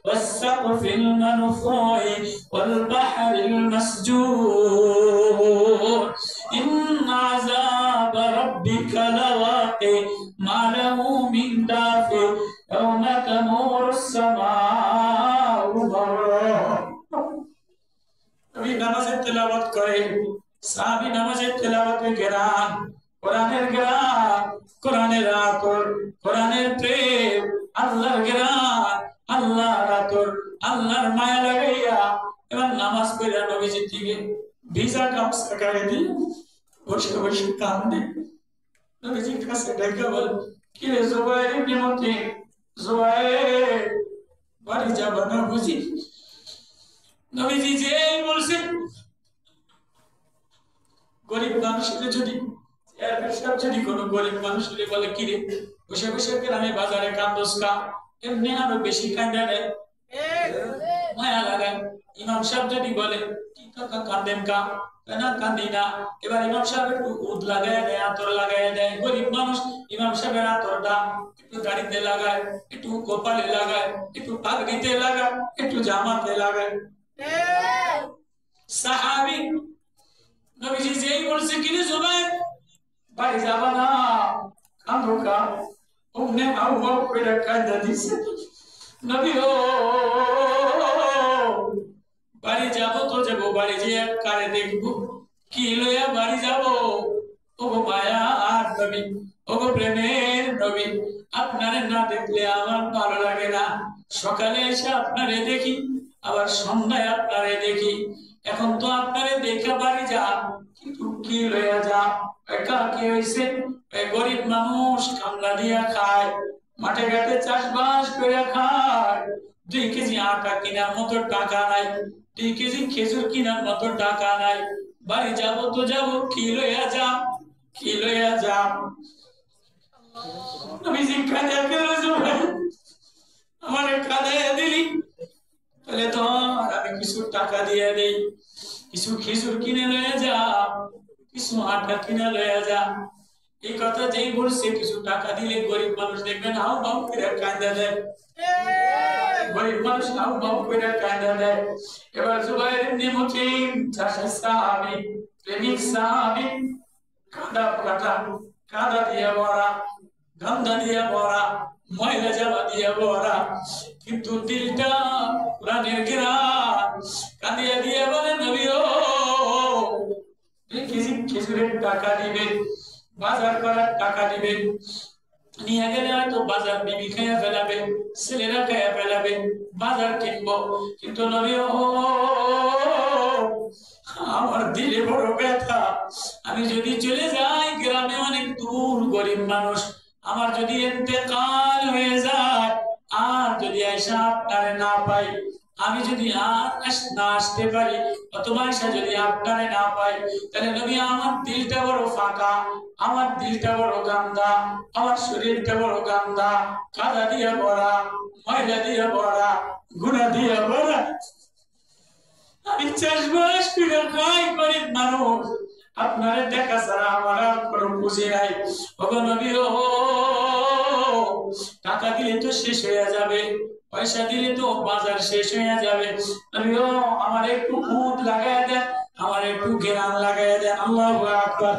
والسقف المرفوع والبحر المسجور إن عذاب ربك لواقع ما له من دافع يوم تمور السماء مورا নবী নামাজে তেলাওয়াত করে সাহাবী নামাজে তেলাওয়াতে গেরান কোরআনের গেরান কোরআনের আতর কোরআনের প্রেম আল্লাহর গেরান আল্লাহর আতর আল্লাহর মায়া লাগাইয়া এবার নামাজ পড়ে নবীজির দিকে ভিজা গামছা গায়ে দিয়ে বসে বসে কান্দে নবীজির কাছে ডেকে বল কি রে জুবাইর ইবনে মুতিম জুবাইর বাড়ি যাবা না বুঝি নবীজি যেই বলছেন গরিব মানুষের যদি যদি কোনো গরিব মানুষের বলে কি রে বসে বসে গ্রামে বাজারে কান্দোস কা এমনি আরো বেশি কান্দে দেয় মায়া লাগায় ইমাম সাহেব যদি বলে কি কাকা কান্দেন কা না কান্দি না এবার ইমাম সাহেব একটু উদ লাগায় দেয় আতর লাগায় দেয় গরিব মানুষ ইমাম সাহেবের আতরটা একটু দাড়িতে লাগায় একটু কপালে লাগায় একটু পাগড়িতে লাগায় একটু জামাতে লাগায় সাহাবী নবীজি যেই বলছে কি রে জুবাইর বাড়ি যাবা না কাঁদো কা ওমনে আউয়া করে কাঁদা দিছে নবী ও বাড়ি যাবো তো যাবো বাড়ি যেয়ে কারে দেখবো কি লইয়া বাড়ি যাবো ওগো মায়া আর নবী ওগো প্রেমের নবী আপনারে না দেখলে আমার ভালো লাগে না সকালে এসে আপনারে দেখি আবার সন্ধ্যায় আপনারে দেখি এখন তো আপনারে দেখে বাড়ি যা কিন্তু কি লইয়া যা একা কি হইছে গরিব মানুষ কামলা দিয়া খায় মাঠে ঘাটে চাষবাস করে খায় 2 কেজি আটা কেনার মতো টাকা নাই 2 কেজি খেজুর কেনার মতো টাকা নাই বাড়ি যাবো তো যাবো কি লইয়া যা কি লইয়া যা নবীজি কাঁদে আমার কাঁদাইয়া দিলি তাহলে তো আমি কিছু টাকা দিয়ে দেই কিছু খেজুর কিনে লয়ে যা কিছু আটা কিনে লয়ে যা এই কথা যেই বলছে কিছু টাকা দিলে গরিব মানুষ দেখবেন হাউ বাউ করে কাঁদা দেয় গরিব মানুষ হাউ বাউ করে কাঁদা দেয় এবার জুবাইর ইবনে মুতিম চাষা সাহাবী প্রেমিক সাহাবী কাঁদা দিয়ে ভরা গন্ধা দিয়ে ভরা ময়লা জামা দিয়ে ভরা কিন্তু দিলটা কোরআনের ঘেরান কাঁদিয়া দিয়ে বলে নবী ও 2 কেজি খেজুরের টাকা দিবেন বাজার করার টাকা দিবেন নিয়ে গেলে হয়তো বাজার বিবি খাইয়া ফেলাবে ছেলেরা খাইয়া ফেলাবে বাজার কিনবো কিন্তু নবী ও আমার দিলে বড় ব্যথা আমি যদি চলে যাই গ্রামে অনেক দূর গরিব মানুষ আমার যদি ইন্তেকাল হয়ে যায় আর যদি আয়েশা আপনারে না পাই আমি যদি আর না আসতে পারি অথবা আয়েশা যদি আপনারে না পাই তাহলে নবী আমার দিলটা বড় ফাঁকা আমার দিলটা বড় গান্দা আমার শরীরটা বড় গান্দা কাদা দিয়ে ভরা ময়লা দিয়ে ভরা গুনাহ দিয়ে ভরা আমি চাষবাস করে খাই গরিব মানুষ আপনারে দেখা ছাড়া আমার আর কোনো বুঝি নাই ওগো নবী ও টাকা দিলে তো শেষ হয়ে যাবে পয়সা দিলে তো বাজার শেষ হয়ে যাবে নবী ও আমার একটু মুদ লাগায় দেন আমার একটু ঘেরান লাগায় দেন আল্লাহু আকবার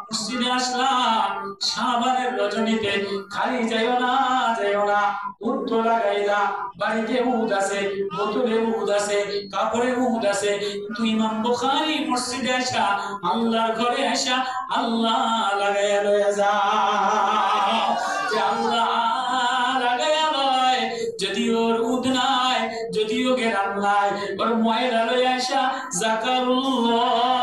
মসজিদে আসলাম শাবানের রজনীতে খালি যাইও না উদ্দ লাগাইলা বাড়িতে উদ আছে বোতলে উদ আছে কাপড়ে উদ আছে কিন্তু ইমাম বুখারী মসজিদে আসা আল্লাহর ঘরে আসা আল্লাহ লাগাইয়া লয়া যা যে আল্লাহ লাগাইয়া লয় যদি ওর উদ নাই যদিও ঘেরান নাই ওর ময়লা লয়া আসা যাকারুল্লাহ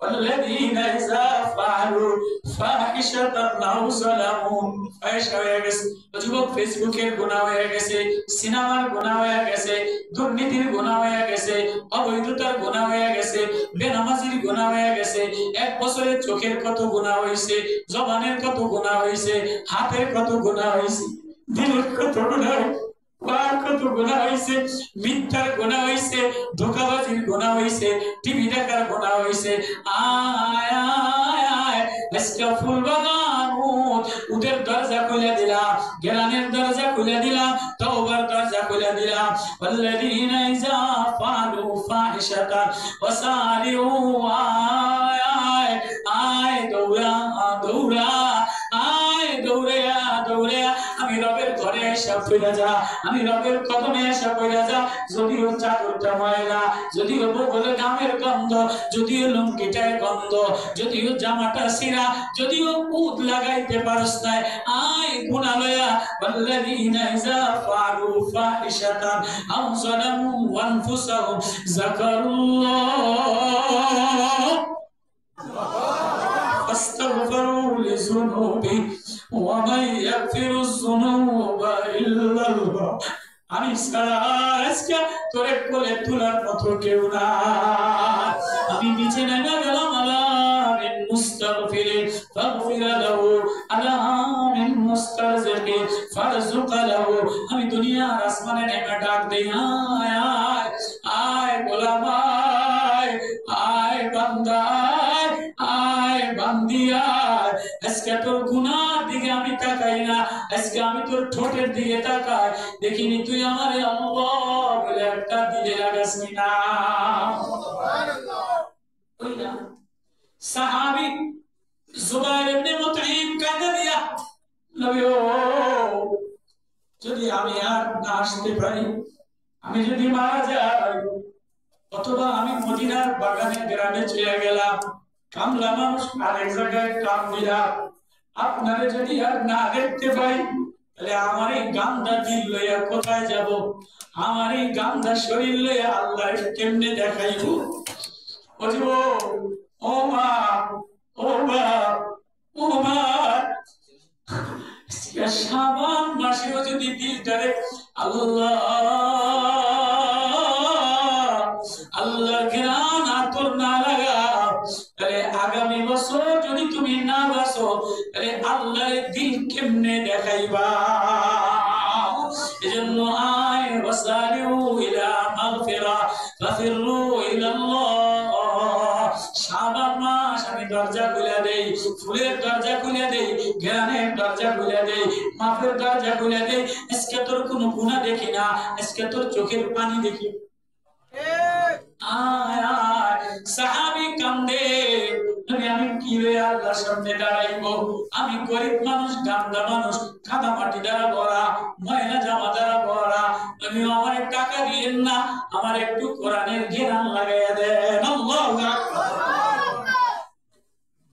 والذين إذا فعلوا فاحشة أو ظلموا ফাহিশা হয়ে গেছে যুবক ফেসবুকের গুনাহ হয়ে গেছে সিনেমার গুনাহ হয়ে গেছে দুর্নীতির গুনাহ হয়ে গেছে অবৈধতার গুনাহ হয়ে গেছে বেনামাজির গুনাহ হয়ে গেছে এক বছরে চোখের কত গুনাহ হইছে জবানের কত গুনাহ হইছে হাতের কত গুনাহ হইছে দিলের কত গুনাহ কত গুনাহ হইছে, মিথ্যার গুনাহ হইছে, ধোঁকাবাজির গুনাহ হইছে, টিভি দেখার গুনাহ হইছে। আয় আয় আয়, আজকে ফুল বাগান উদের দরজা খুলে দিলাম, জ্ঞানের দরজা খুলে দিলাম, তওবার দরজা খুলে দিলাম। ওয়াল্লাযীনা ইযা ফাআলু ফাহিশাতান ওয়াসারিউ, আয় আয় আয়, দৌড়া দৌড়া, আয় দৌড়ে দৌড়ে আমি রবের ঘরে এসে পড়ে যা, আমি রবের কদমে এসে পড়ে যা। যদিও চাদরটা ময়লা, যদিও বগলে গামের গন্ধ, যদিও লুঙ্গিটার গন্ধ, যদিও জামাটা ছিঁড়া, যদিও উদ লাগাইতে পারস নাই, আয় গুনাহ লয়া। ওয়াল্লাযীনা ইযা ফাআলু ফাহিশাতান আও যালামু আনফুসাহুম যাকারুল্লাহ فاستغفروا لذنوبهم ومن يغفر الذنوب إلا الله। আমি সারা আজকে তোরে কোলে তোলার মতো কেউ না। আমি নিচে নেমে গেলাম, আলামিন মুস্তাগফিরিন ফাগফির লাহু, আলামিন মুস্তারজিকিন ফারজুক লাহু। আমি দুনিয়ার আসমানে নেমে ডাক দেই, আয় আয় আয় গোলাম, আয় আয় বান্দা, আয় বান্দিয়া। আজকে তোর গুনার দিকে আমি তাকাই না, আজকে আমি তোর ঠোঁটের দিকে তাকাই, দেখিনি তুই আমারে আল্লাহ বলে একটা দিলে লাগাসনি না। ওই না সাহাবী জুবাইর ইবনে মুতঈম কাঁদে দিয়া, নবী ও, যদি আমি আর না আসতে পারি, আমি যদি মারা যাই, অথবা আমি মদিনার বাগানে গ্রামে চলে গেলাম, কামলা মানুষ আরেক জায়গায় কাম দিলাম, আপনারা যদি আর না দেখতে পাই, তাহলে আমার এই গান্দা দিল লইয়া কোথায় যাব? আমার এই গান্দা শরীর লইয়া আল্লাহ কেমনে দেখাইব? ও মা, ও মা, ও মা, শাবান মাসেও যদি দিলটারে আল্লাহ আল্লাহর ঘ্রাণ আতর না লাগাও, তাহলে আগামী বছর যদি তুমি না বাসো, তাহলে আল্লাহর দিল কেমনে দেখাইবা? এজন্য আয় ওয়াসারিউ ইলা মাগফিরা ফাফিরু ইলাল্লাহ। শাবান মাস আমি দরজা খুলে দেই, ফুলের দরজা খুলে দেই, জ্ঞানের দরজা খুলে দেই, মাফের দরজা খুলে দেই। আজকে তোর কোনো গুনাহ দেখি না, আজকে তোর চোখের পানি দেখি। আয় আয়, সাহাবী কান্দে, আমি কি রে আল্লাহর সামনে দাঁড়াইবো? আমি গরিব মানুষ, গান্দা মানুষ, কাদা মাটি দ্বারা ভরা, ময়লা জামা দ্বারা ভরা। আমি আমার টাকা দিয়েন না, আমার একটু কোরআনের ঘেরান লাগাইয়া দেন। আল্লাহু আকবার।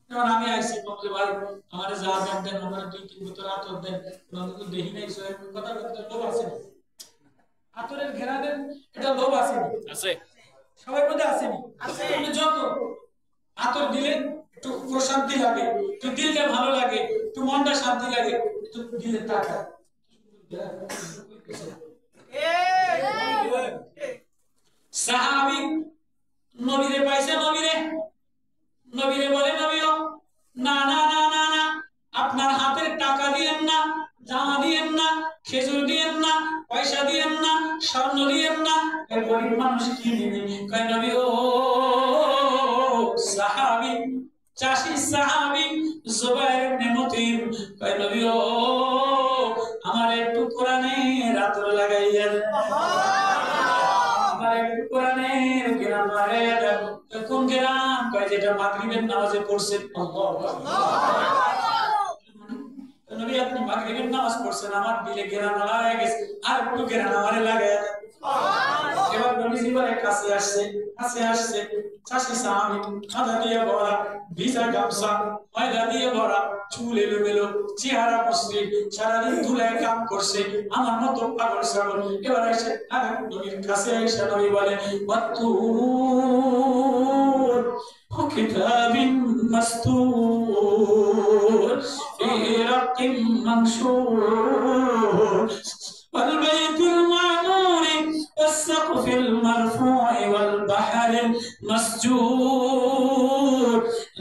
যখন আমি আইসি বলতে ভাই আমার যা দেন, আমার 2-3 বোতল আতর দেন, আমি তো দেখি নাই সব কথা বলতে লোভ আছে, আতরের ঘেরানের এটা লোভ আছে, আছে সবার মধ্যে আছে, আছে। যত আতর দিলে একটু প্রশান্তি লাগে, একটু দিলটা ভালো লাগে, একটু মনটা শান্তি লাগে, একটু দিলে টাকা। সাহাবী নবীরে পাইছে, নবীরে বলে, নবীও না না না না না, আপনার হাতের টাকা দিয়েন না, জামা দিয়েন না, খেজুর দিয়েন না, পয়সা দিয়েন না, স্বর্ণ দিয়েন না। গরিব মানুষ কি দিবে? কয় নবী ও সাহাবী, চাষী সাহাবী জুবাইর ইবনে মুতঈম, কয় নবী ও আমার একটু কোরআনের আতর লাগাইয়া দেন, আমার একটু কোরআনের ঘ্রাণ লাগাইয়া দেন। কোন ঘ্রাণ? কয় যেটা মাগরিবের নামাজে পড়ছেন। আল্লাহু আকবার। নবী আপনি মাগরিবের নামাজ পড়ছেন, আমার দিলে ঘ্রাণ লাগায় গেছে, আর একটু ঘ্রাণ আমারে লাগাইয়া দেন। এবার নবীজি বলে কাছে আসছে চাষী সাহাবী, কাঁধা দিয়ে ভরা, ভিজা গামছা, ময়লা দিয়ে ভরা, চুল এলোমেলো, চেহারা মসৃণ, সারাদিন ধুলায় কাম করছে, আমার মতো পাগল ছাগল। এবার এসে নবীর কাছে এসে নবী বলে ওয়াত্তুর কিতাবিন মাসতুর ফি রাকিম মানশুর والبيت المعمور والسقف المرفوع والبحر المسجور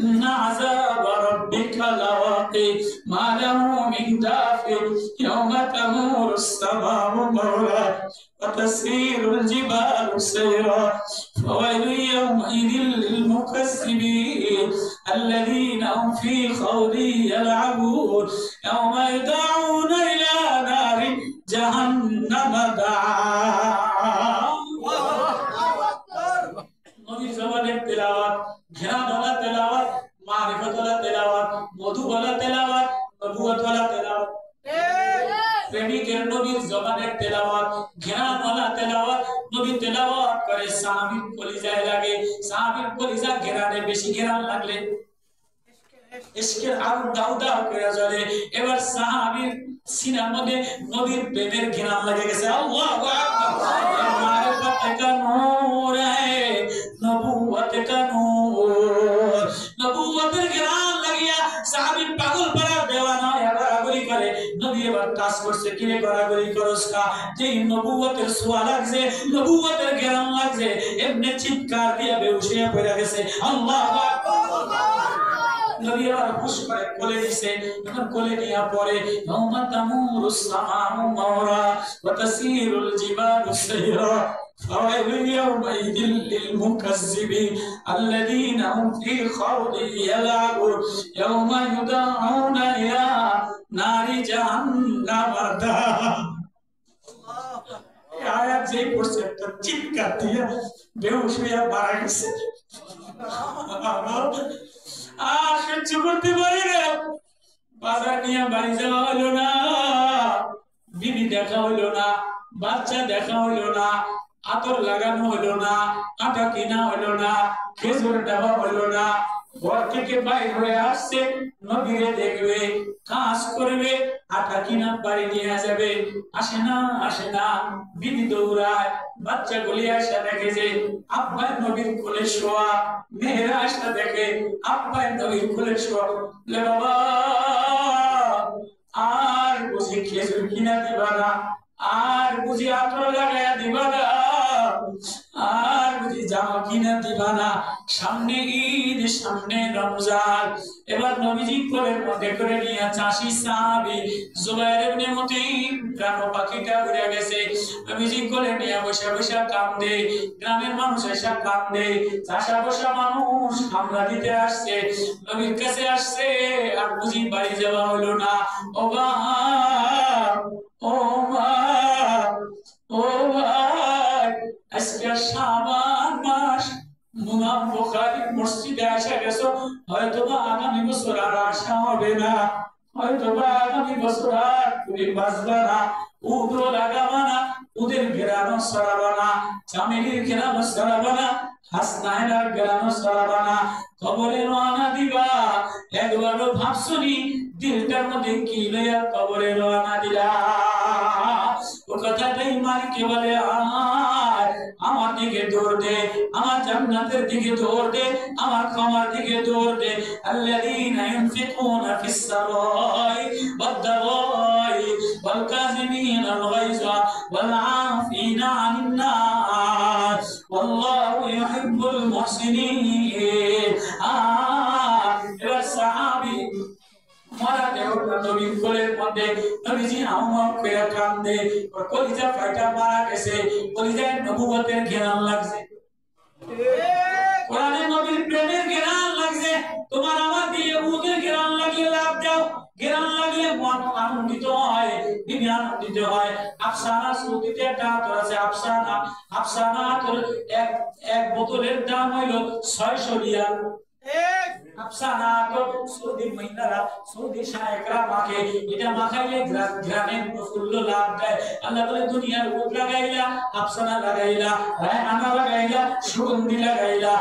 إن عذاب ربك لا الواقع ما له من دافع يوم تمور السماء مورا وتسير الجبال سيرا فويل يومئذ للمكذبين الذين هم في خوض يلعبون يوم يدعون إلى نار جهنم دعا নবীর জবানের তেলাওয়াত জ্ঞান ওয়ালা তেলাওয়াত মারিফত ওয়ালা তেলাওয়াত মধু ওয়ালা তেলাওয়াত নবুয়ত ওয়ালা তেলাওয়াত প্রেমিকের নবীর জবানের তেলাওয়াত জ্ঞান ওয়ালা তেলাওয়াত নবী তেলাওয়াত করে সাহাবীর কলিজায় লাগে সাহাবীর কলিজা জ্ঞানে বেশি জ্ঞান লাগলে ইশকের আগুন দাউ দাউ করে জ্বলে এবার সাহাবীর সিনার মধ্যে নবীর প্রেমের জ্ঞান লাগে গেছে আল্লাহু আকবার মারিফত কা নূর है নবুয়ত কা নূর নবুয়তের জ্ঞান লাগিয়া সাহাবী পাগল পারা দেওয়ানা গড়াগড়ি করে নবী এবার টাচ করছে কিনে গড়াগড়ি করস কা যে নবুয়তের সোয়া লাগছে নবুয়তের জ্ঞান লাগছে এমনি চিৎকার দিয়ে বেহুশ হয়ে পড়ে গেছে আল্লাহু আকবার নবী আবার খুশ করে কোলে নিছে যখন কোলে নিয়া পড়ে ইয়াউমা তামুরুস সামাউ মাওরা ওয়া তাসিরুল জিবালু সাইরা فويل يومئذ للمكذبين الذين هم في خوض يلعبون يوم يدعون إلى نار جهنم دعا আয়াত যেই পড়ছে একটা চিৎকার দিয়ে বেহুশ হয়ে মারা গেছে আর সহ্য করতে পারি না বাজার নিয়ে বাড়ি যাওয়া হলো না বিবি দেখা হলো না বাচ্চা দেখা হলো না আতর লাগানো হলো না আটা কিনা হলো না খেজুর দেওয়া হলো না ঘর থেকে বাইর হয়ে আসছে নবীরে দেখবে কাজ করবে আটা কিনা বাড়ি নিয়ে যাবে আসে না বিবি দৌড়ায় বাচ্চা গুলি আসা দেখে যে আব্বা নবীর কোলে শোয়া মেয়েরা আসা দেখে আব্বা নবীর কোলে শোয়া বলে বাবা আর বুঝি খেজুর কিনা দিবা না আর বুঝি আতর লাগাইয়া দিবা না আর বুঝি জামা কিনা দিবা না সামনে ঈদ সামনে রমজান এবার নবীজি কোলের মধ্যে করে নিয়ে চাষি সাহাবী জুবাইর ইবনে মুতিম প্রাণ পাখিটা উড়ে গেছে নবীজি কোলে নিয়ে বসে বসে কান্দে গ্রামের মানুষ এসে কান্দে চাষা বসা মানুষ হামলা দিতে আসছে নবীর কাছে আসছে আর বুঝি বাড়ি যাওয়া হলো না ও ভাই ও ভাই ও ভাই আজকে শাবান মাস মুনাম বুখারী মসজিদে এসে গেছো হয়তোবা আগামী বছর আর আসা হবে না হয়তোবা আগামী বছর আর তুমি বাঁচবে না উদো লাগাবা না উদের ঘেরানো সরাবা না চামেলির ঘেরানো সরাবা না হাসনাইনার ঘেরানো সরাবা না কবরে রওনা দিবা একবারও ভাবছনি দিলটার মধ্যে কি লইয়া কবরে রওনা দিলা ও কথাটাই মালিকে বলে আমার দিকে দৌড় দে আমার জান্নাতের দিকে দৌড় দে আমার ক্ষমার দিকে দৌড় দে আল্লাযীনা ইউনফিকুনা ফিস সারাই ওয়াদ দারাই ওয়াল কাযিমিনাল গায়যা ওয়াল আফিনা আনিন নাস ওয়াল্লাহু ইউহিব্বুল মুহসিনিন এবার সাহাবী মারা দেওয়া নবীর কোলের মধ্যে নবীজি হাউমাউ করে কান্দে আর কলিজা ফাটা মারা গেছে কলিজায় নবুয়তের জ্ঞান লাগছে কোরআনে নবীর প্রেমের জ্ঞান লাগছে তোমার আমার দিয়ে উদের জ্ঞান লাগিয়ে লাভ দাও জ্ঞান লাগলে মন আনন্দিত হয় দিন আনন্দিত হয় আফসানা সৌদিতে একটা আতর আছে আফসানা আতর এক বোতলের দাম হইল 600 রিয়াল আফসানা তো সৌদি মহিলারা সৌদি শায়করা মাখে এটা মাখাইলে গ্রামে প্রফুল্ল লাভ দেয় আল্লাহ বলে দুনিয়ার রূপ লাগাইলা আফসানা লাগাইলা রায়হানা লাগাইলা সুগন্ধি লাগাইলা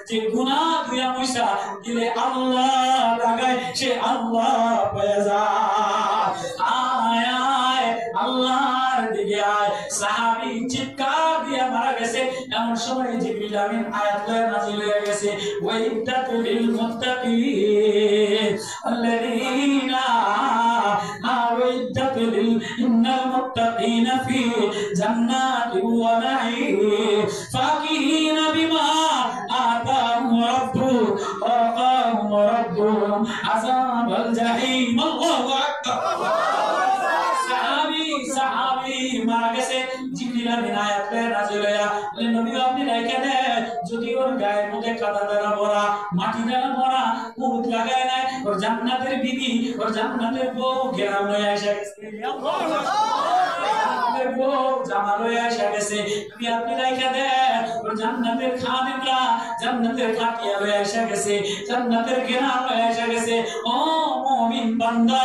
যে গুনাহ দুয়া পয়সা দিলে আল্লাহ লাগায় সে আল্লাহ পেয়ে যায় আয় আল্লাহর দিকে আয় সাহাবী চিৎকার দিয়ে মারা গেছে এমন সময় জিবরিল আমিন আয়াত লয়ে নাযিল হয়ে গেছে وَإِدَّةٌ لِلْمُتَّقِينَ الَّذِينَ أَعِدَّتْ إِنَّ الْمُتَّقِينَ فِي جَنَّاتٍ وَنَعِيمٍ فَاكِهِينَ بِمَا آتَاهُمْ رَبُّهُمْ وَوَقَاهُمْ رَبُّهُمْ আযাবাল জাহিম। আল্লাহু আকবার। সাহাবী মারা গেছে, জিবরিল আমিন আয়াতে নাযিল হইয়া বলে নবী আপনি রাইখা দেন, যদি ওর গায়ের মধ্যে কাদা দ্বারা ভরা, মাটি দ্বারা ভরা, মুখ লাগায় নাই, ওর জান্নাতের বিবি, ওর জান্নাতের বউ ঘেরান হয়ে এসে গেছে। আল্লাহু আকবার। বউ জামাল হয়ে এসে গেছে, নবী আপনি রাইখা দেন, ওর জান্নাতের খাদিমরা, জান্নাতের খাটিয়া হয়ে এসে গেছে, জান্নাতের ঘেরান হয়ে এসে গেছে। ও মুমিন বান্দা,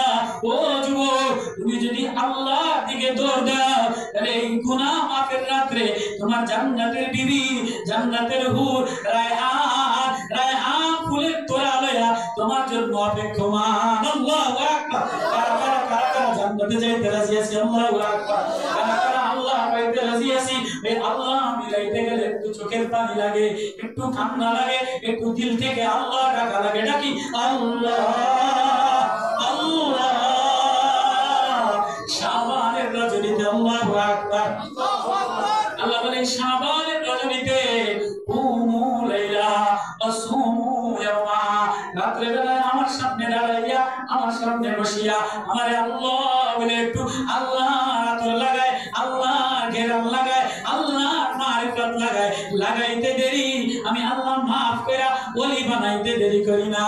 ও যুবক, তুমি যদি আল্লাহর দিকে দৌড় দাও, তাহলে এই গুনাহ মাফের রাত্রে তোমার জান্নাতের বিবি, জান্নাতের হুর, রায়হান রায়হান ফুলের তোড়া লইয়া তোমার জন্য অপেক্ষমান। আল্লাহু আকবার। কারা কারা কারা কারা জান্নাতে যাইতে রাজি আছি? আল্লাহু আকবার। কারা কারা আল্লাহ পাইতে রাজি আছি? এই আল্লাহ মিলাইতে গেলে একটু চোখের পানি লাগে, একটু কান্না লাগে, একটু দিল থেকে আল্লাহ ডাকা লাগে। ডাকি আল্লাহ আল্লাহ। শাবানের রজনীতে আল্লাহু আকবার। আল্লাহ বলেন শাবানের রজনীতে কুমু লাইলা ওয়াসুমু ইয়াওমা, রাতের বেলায় আমার সামনে দাঁড়াইয়া, আমার সামনে বসিয়া আমারে আল্লাহ বলে একটু আল্লাহ আতর লাগায়, আল্লাহ ঘেরান লাগায়, আল্লাহ মারিফাত লাগায়। লাগাইতে দেরি আমি আল্লাহ মাফ কইরা ওলি বানাইতে দেরি করি না।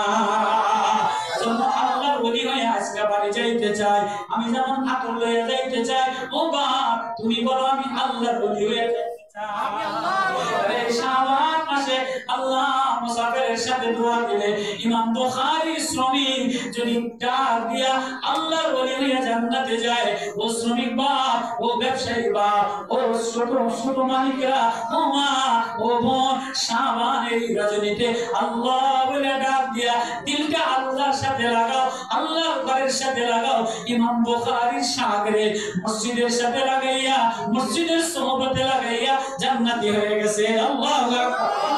আল্লাহর ওলি হয়ে আজকে বাড়ি যাইতে চাই, আমি যেমন আতর লইয়া যাইতে চাই। ও বাপ তুমি বলো আমি আল্লাহর ওলি হয়ে যাইতে চাই। আরে শাবান মাসে আল্লাহ মুসাফিরের সাথে দোয়া দিলে ইমাম বুখারী শ্রমিক যদি ডাক দিয়া আল্লাহর ওলি হয়ে জান্নাতে যায়, ও শ্রমিক বাপ, ও ব্যবসায়ী বাপ, ও ছোট ছোট মালিকরা, ও মা, ও বোন, শাবানের রজনীতে আল্লাহ বলে ডাক দিয়া দিলটা আল্লাহর সাথে লাগাও, আল্লাহর ঘরের সাথে লাগাও। ইমাম বুখারীর শাগরে মসজিদের সাথে লাগাইয়া, মসজিদের সোহবতে লাগাইয়া জান্নাতি হয়ে গেছে। আল্লাহু আকবার।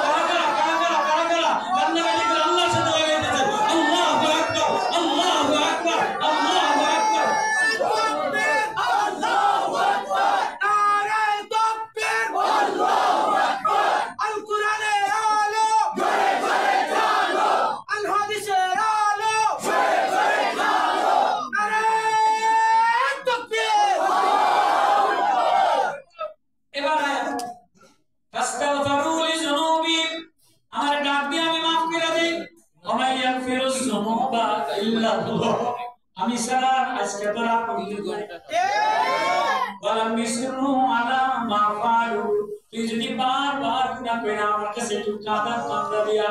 কারা কারা কারা কারা কারা কান্নাকাটি করে আল্লাহর সাথে লাগাইতেছে? আল্লাহু আকবার আল্লাহু আকবার আল্লাহু আকবার আল্লাহু আকবার। নারে তাকবীর। আল্লাহু আকবার। আল কোরআনের আলো ঘরে ঘরে জ্বালো, আল হাদিসের আলো ঘরে ঘরে জ্বালো। নারে তাকবীর। এবার ফাস্তাগফিরু লিযুনুবিহিম, আমার ডাক দিয়ে আমি মাফ করে দেই। ওয়া মান ইয়াগফিরুয যুনুবা ইল্লা আল্লাহ, আমি সারা আজকে তোরা কবুল করে। ওয়ালাম ইসরু আলা মা ফালু, তুই যদি বারবার গুনাহ করে আমার কাছে একটু কাঁদা দিয়া,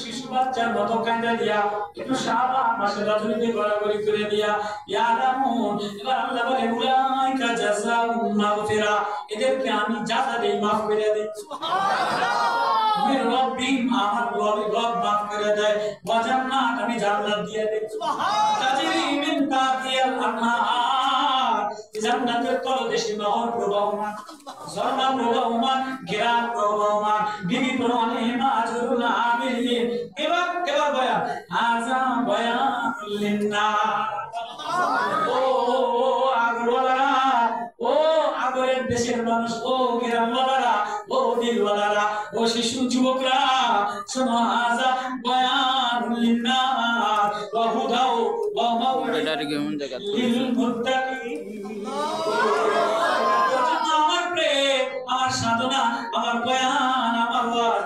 শিশু বাচ্চার মতো কাঁদা দিয়া, একটু শাবান মাসে রজনীতে গড়াগড়ি করে দিয়া, ইয়া রামুন। এবার আল্লাহ বলে উলাইকা জাযাউহুম মাগফিরা, এদেরকে আমি জাযা দেই, মাফ করে দেই। সুবহানাল্লাহ। মির রাব্বিহিম, আমার রব মাফ করে দেয়। ওয়া জান্নাত, আমি জান্নাত দিয়ে দেই। সুবহানাল্লাহ। তাজরি মিন তাহতিহাল আনহার, জান্নাতের তলদেশে নহর প্রবাহমান, ঝর্ণা প্রবাহমান, ঘেরান প্রবাহমান, বিবি প্রণিমা আজরুল আমিলিন। এবার বয়ান আযা বয়ানুল লিন্নাস। ও আগরওয়ালারা, ও আগরের দেশের মানুষ, ও গ্রামওয়ালারা, ও দিলওয়ালারা, ও শিশু যুবকরা, শোনো আযা বয়ানুল লিন্নাস ওয়া হুদাও ওয়া মাউইদাতুল লিল মুত্তাকিন। আমার প্রেম, আমার সাধনা, আমার বয়ান, আমার ওয়াজ,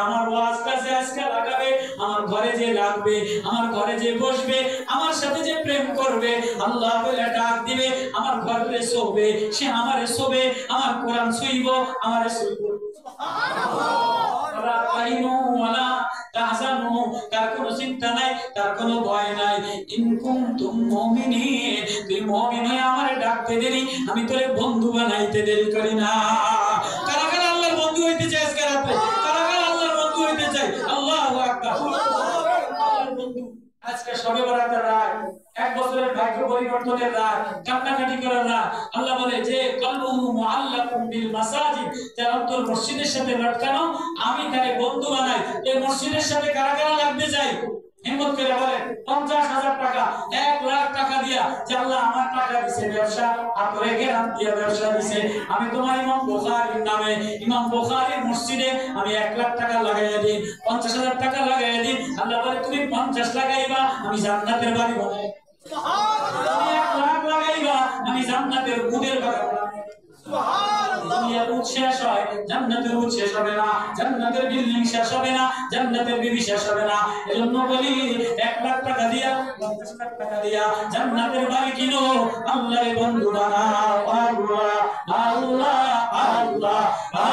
আমার ওয়াজ কাছে আজকে লাগাবে, আমার ঘরে যে লাগবে, আমার ঘরে যে বসবে, আমার সাথে যে প্রেম করবে, আল্লাহ বলে ডাক দিবে, আমার ঘরে শোবে, সে আমারে শোবে, আমার কোরআন ছুঁইব, আমারে ছুঁইব। তার কোনো চিন্তা নাই, তার কোনো ভয় নাই। ইন কুনতুম মুমিনিন, তুই মুমিন হয়ে আমারে ডাকতে দেরি, আমি তোরে বন্ধু বানাইতে দেরি করি না। কারা কারা আল্লাহর বন্ধু হইতে চায় আজকে রাতে? কারা কারা আল্লাহর বন্ধু হইতে চায়? আল্লাহু আকবার। আল্লাহর বন্ধু আজকে শবে বরাতের রাত, এক বছরের ভাগ্য পরিবর্তনের রাত, কান্নাকাটি করার রাত। আল্লাহ বলে যে কলবুহু মুআল্লাকুম বিল মাসাজিদ, যার অন্তর মসজিদের সাথে লটকানো, আমি তারে বন্ধু বানাই। এই মসজিদের সাথে কারা কারা লাগতে চাই? হিম্মত করে বলে 50,000 টাকা, 1 লাখ টাকা দিয়া যে আল্লাহ আমার টাকা দিছে ব্যবসা আপরে গ্যারান দিয়া ব্যবসা দিছে আমি তোমার ইমাম বুখারীর নামে ইমাম বুখারীর মসজিদে আমি 1 লাখ টাকা লাগাইয়া দিই 50,000 টাকা লাগাইয়া দিই আল্লাহ বলে তুমি 50 লাগাইবা আমি জান্নাতের বাড়ি বানাই সুবহানাল্লাহ 1 লাখ লাগাইবা আমি জান্নাতের গুদের বাগান বানাই সুবহানাল্লাহ দুনিয়ার উৎস শেষ হয় জান্নাতের উৎস শেষ হবে না জান্নাতের বিল্ডিং শেষ হবে না জান্নাতের বিবি শেষ হবে না এজন্য বলি 1 লাখ টাকা দিয়া 50 লাখ টাকা দিয়া জান্নাতের বাড়ি কিনো আল্লাহর বন্ধু বানাও আল্লাহ আল্লাহ আল্লাহ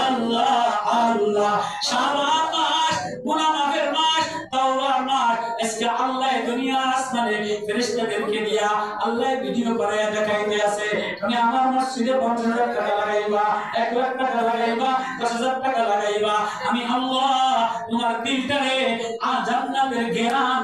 আল্লাহ আল্লাহ শাবান মাস গুনাহ মাফের মাস তাওবার মাস আজকে আল্লাহ দুনিয়া আসমানে ফেরেশতাদেরকে দিয়া আল্লাহ ভিডিও বানায়া দেখাইতে আছে তুমি আমার মসজিদে 50,000 টাকা লাগাইবা 1 লাখ টাকা লাগাইবা 10,000 টাকা লাগাইবা আমি আল্লাহ তোমার দিলটারে জান্নাতের ঘেরান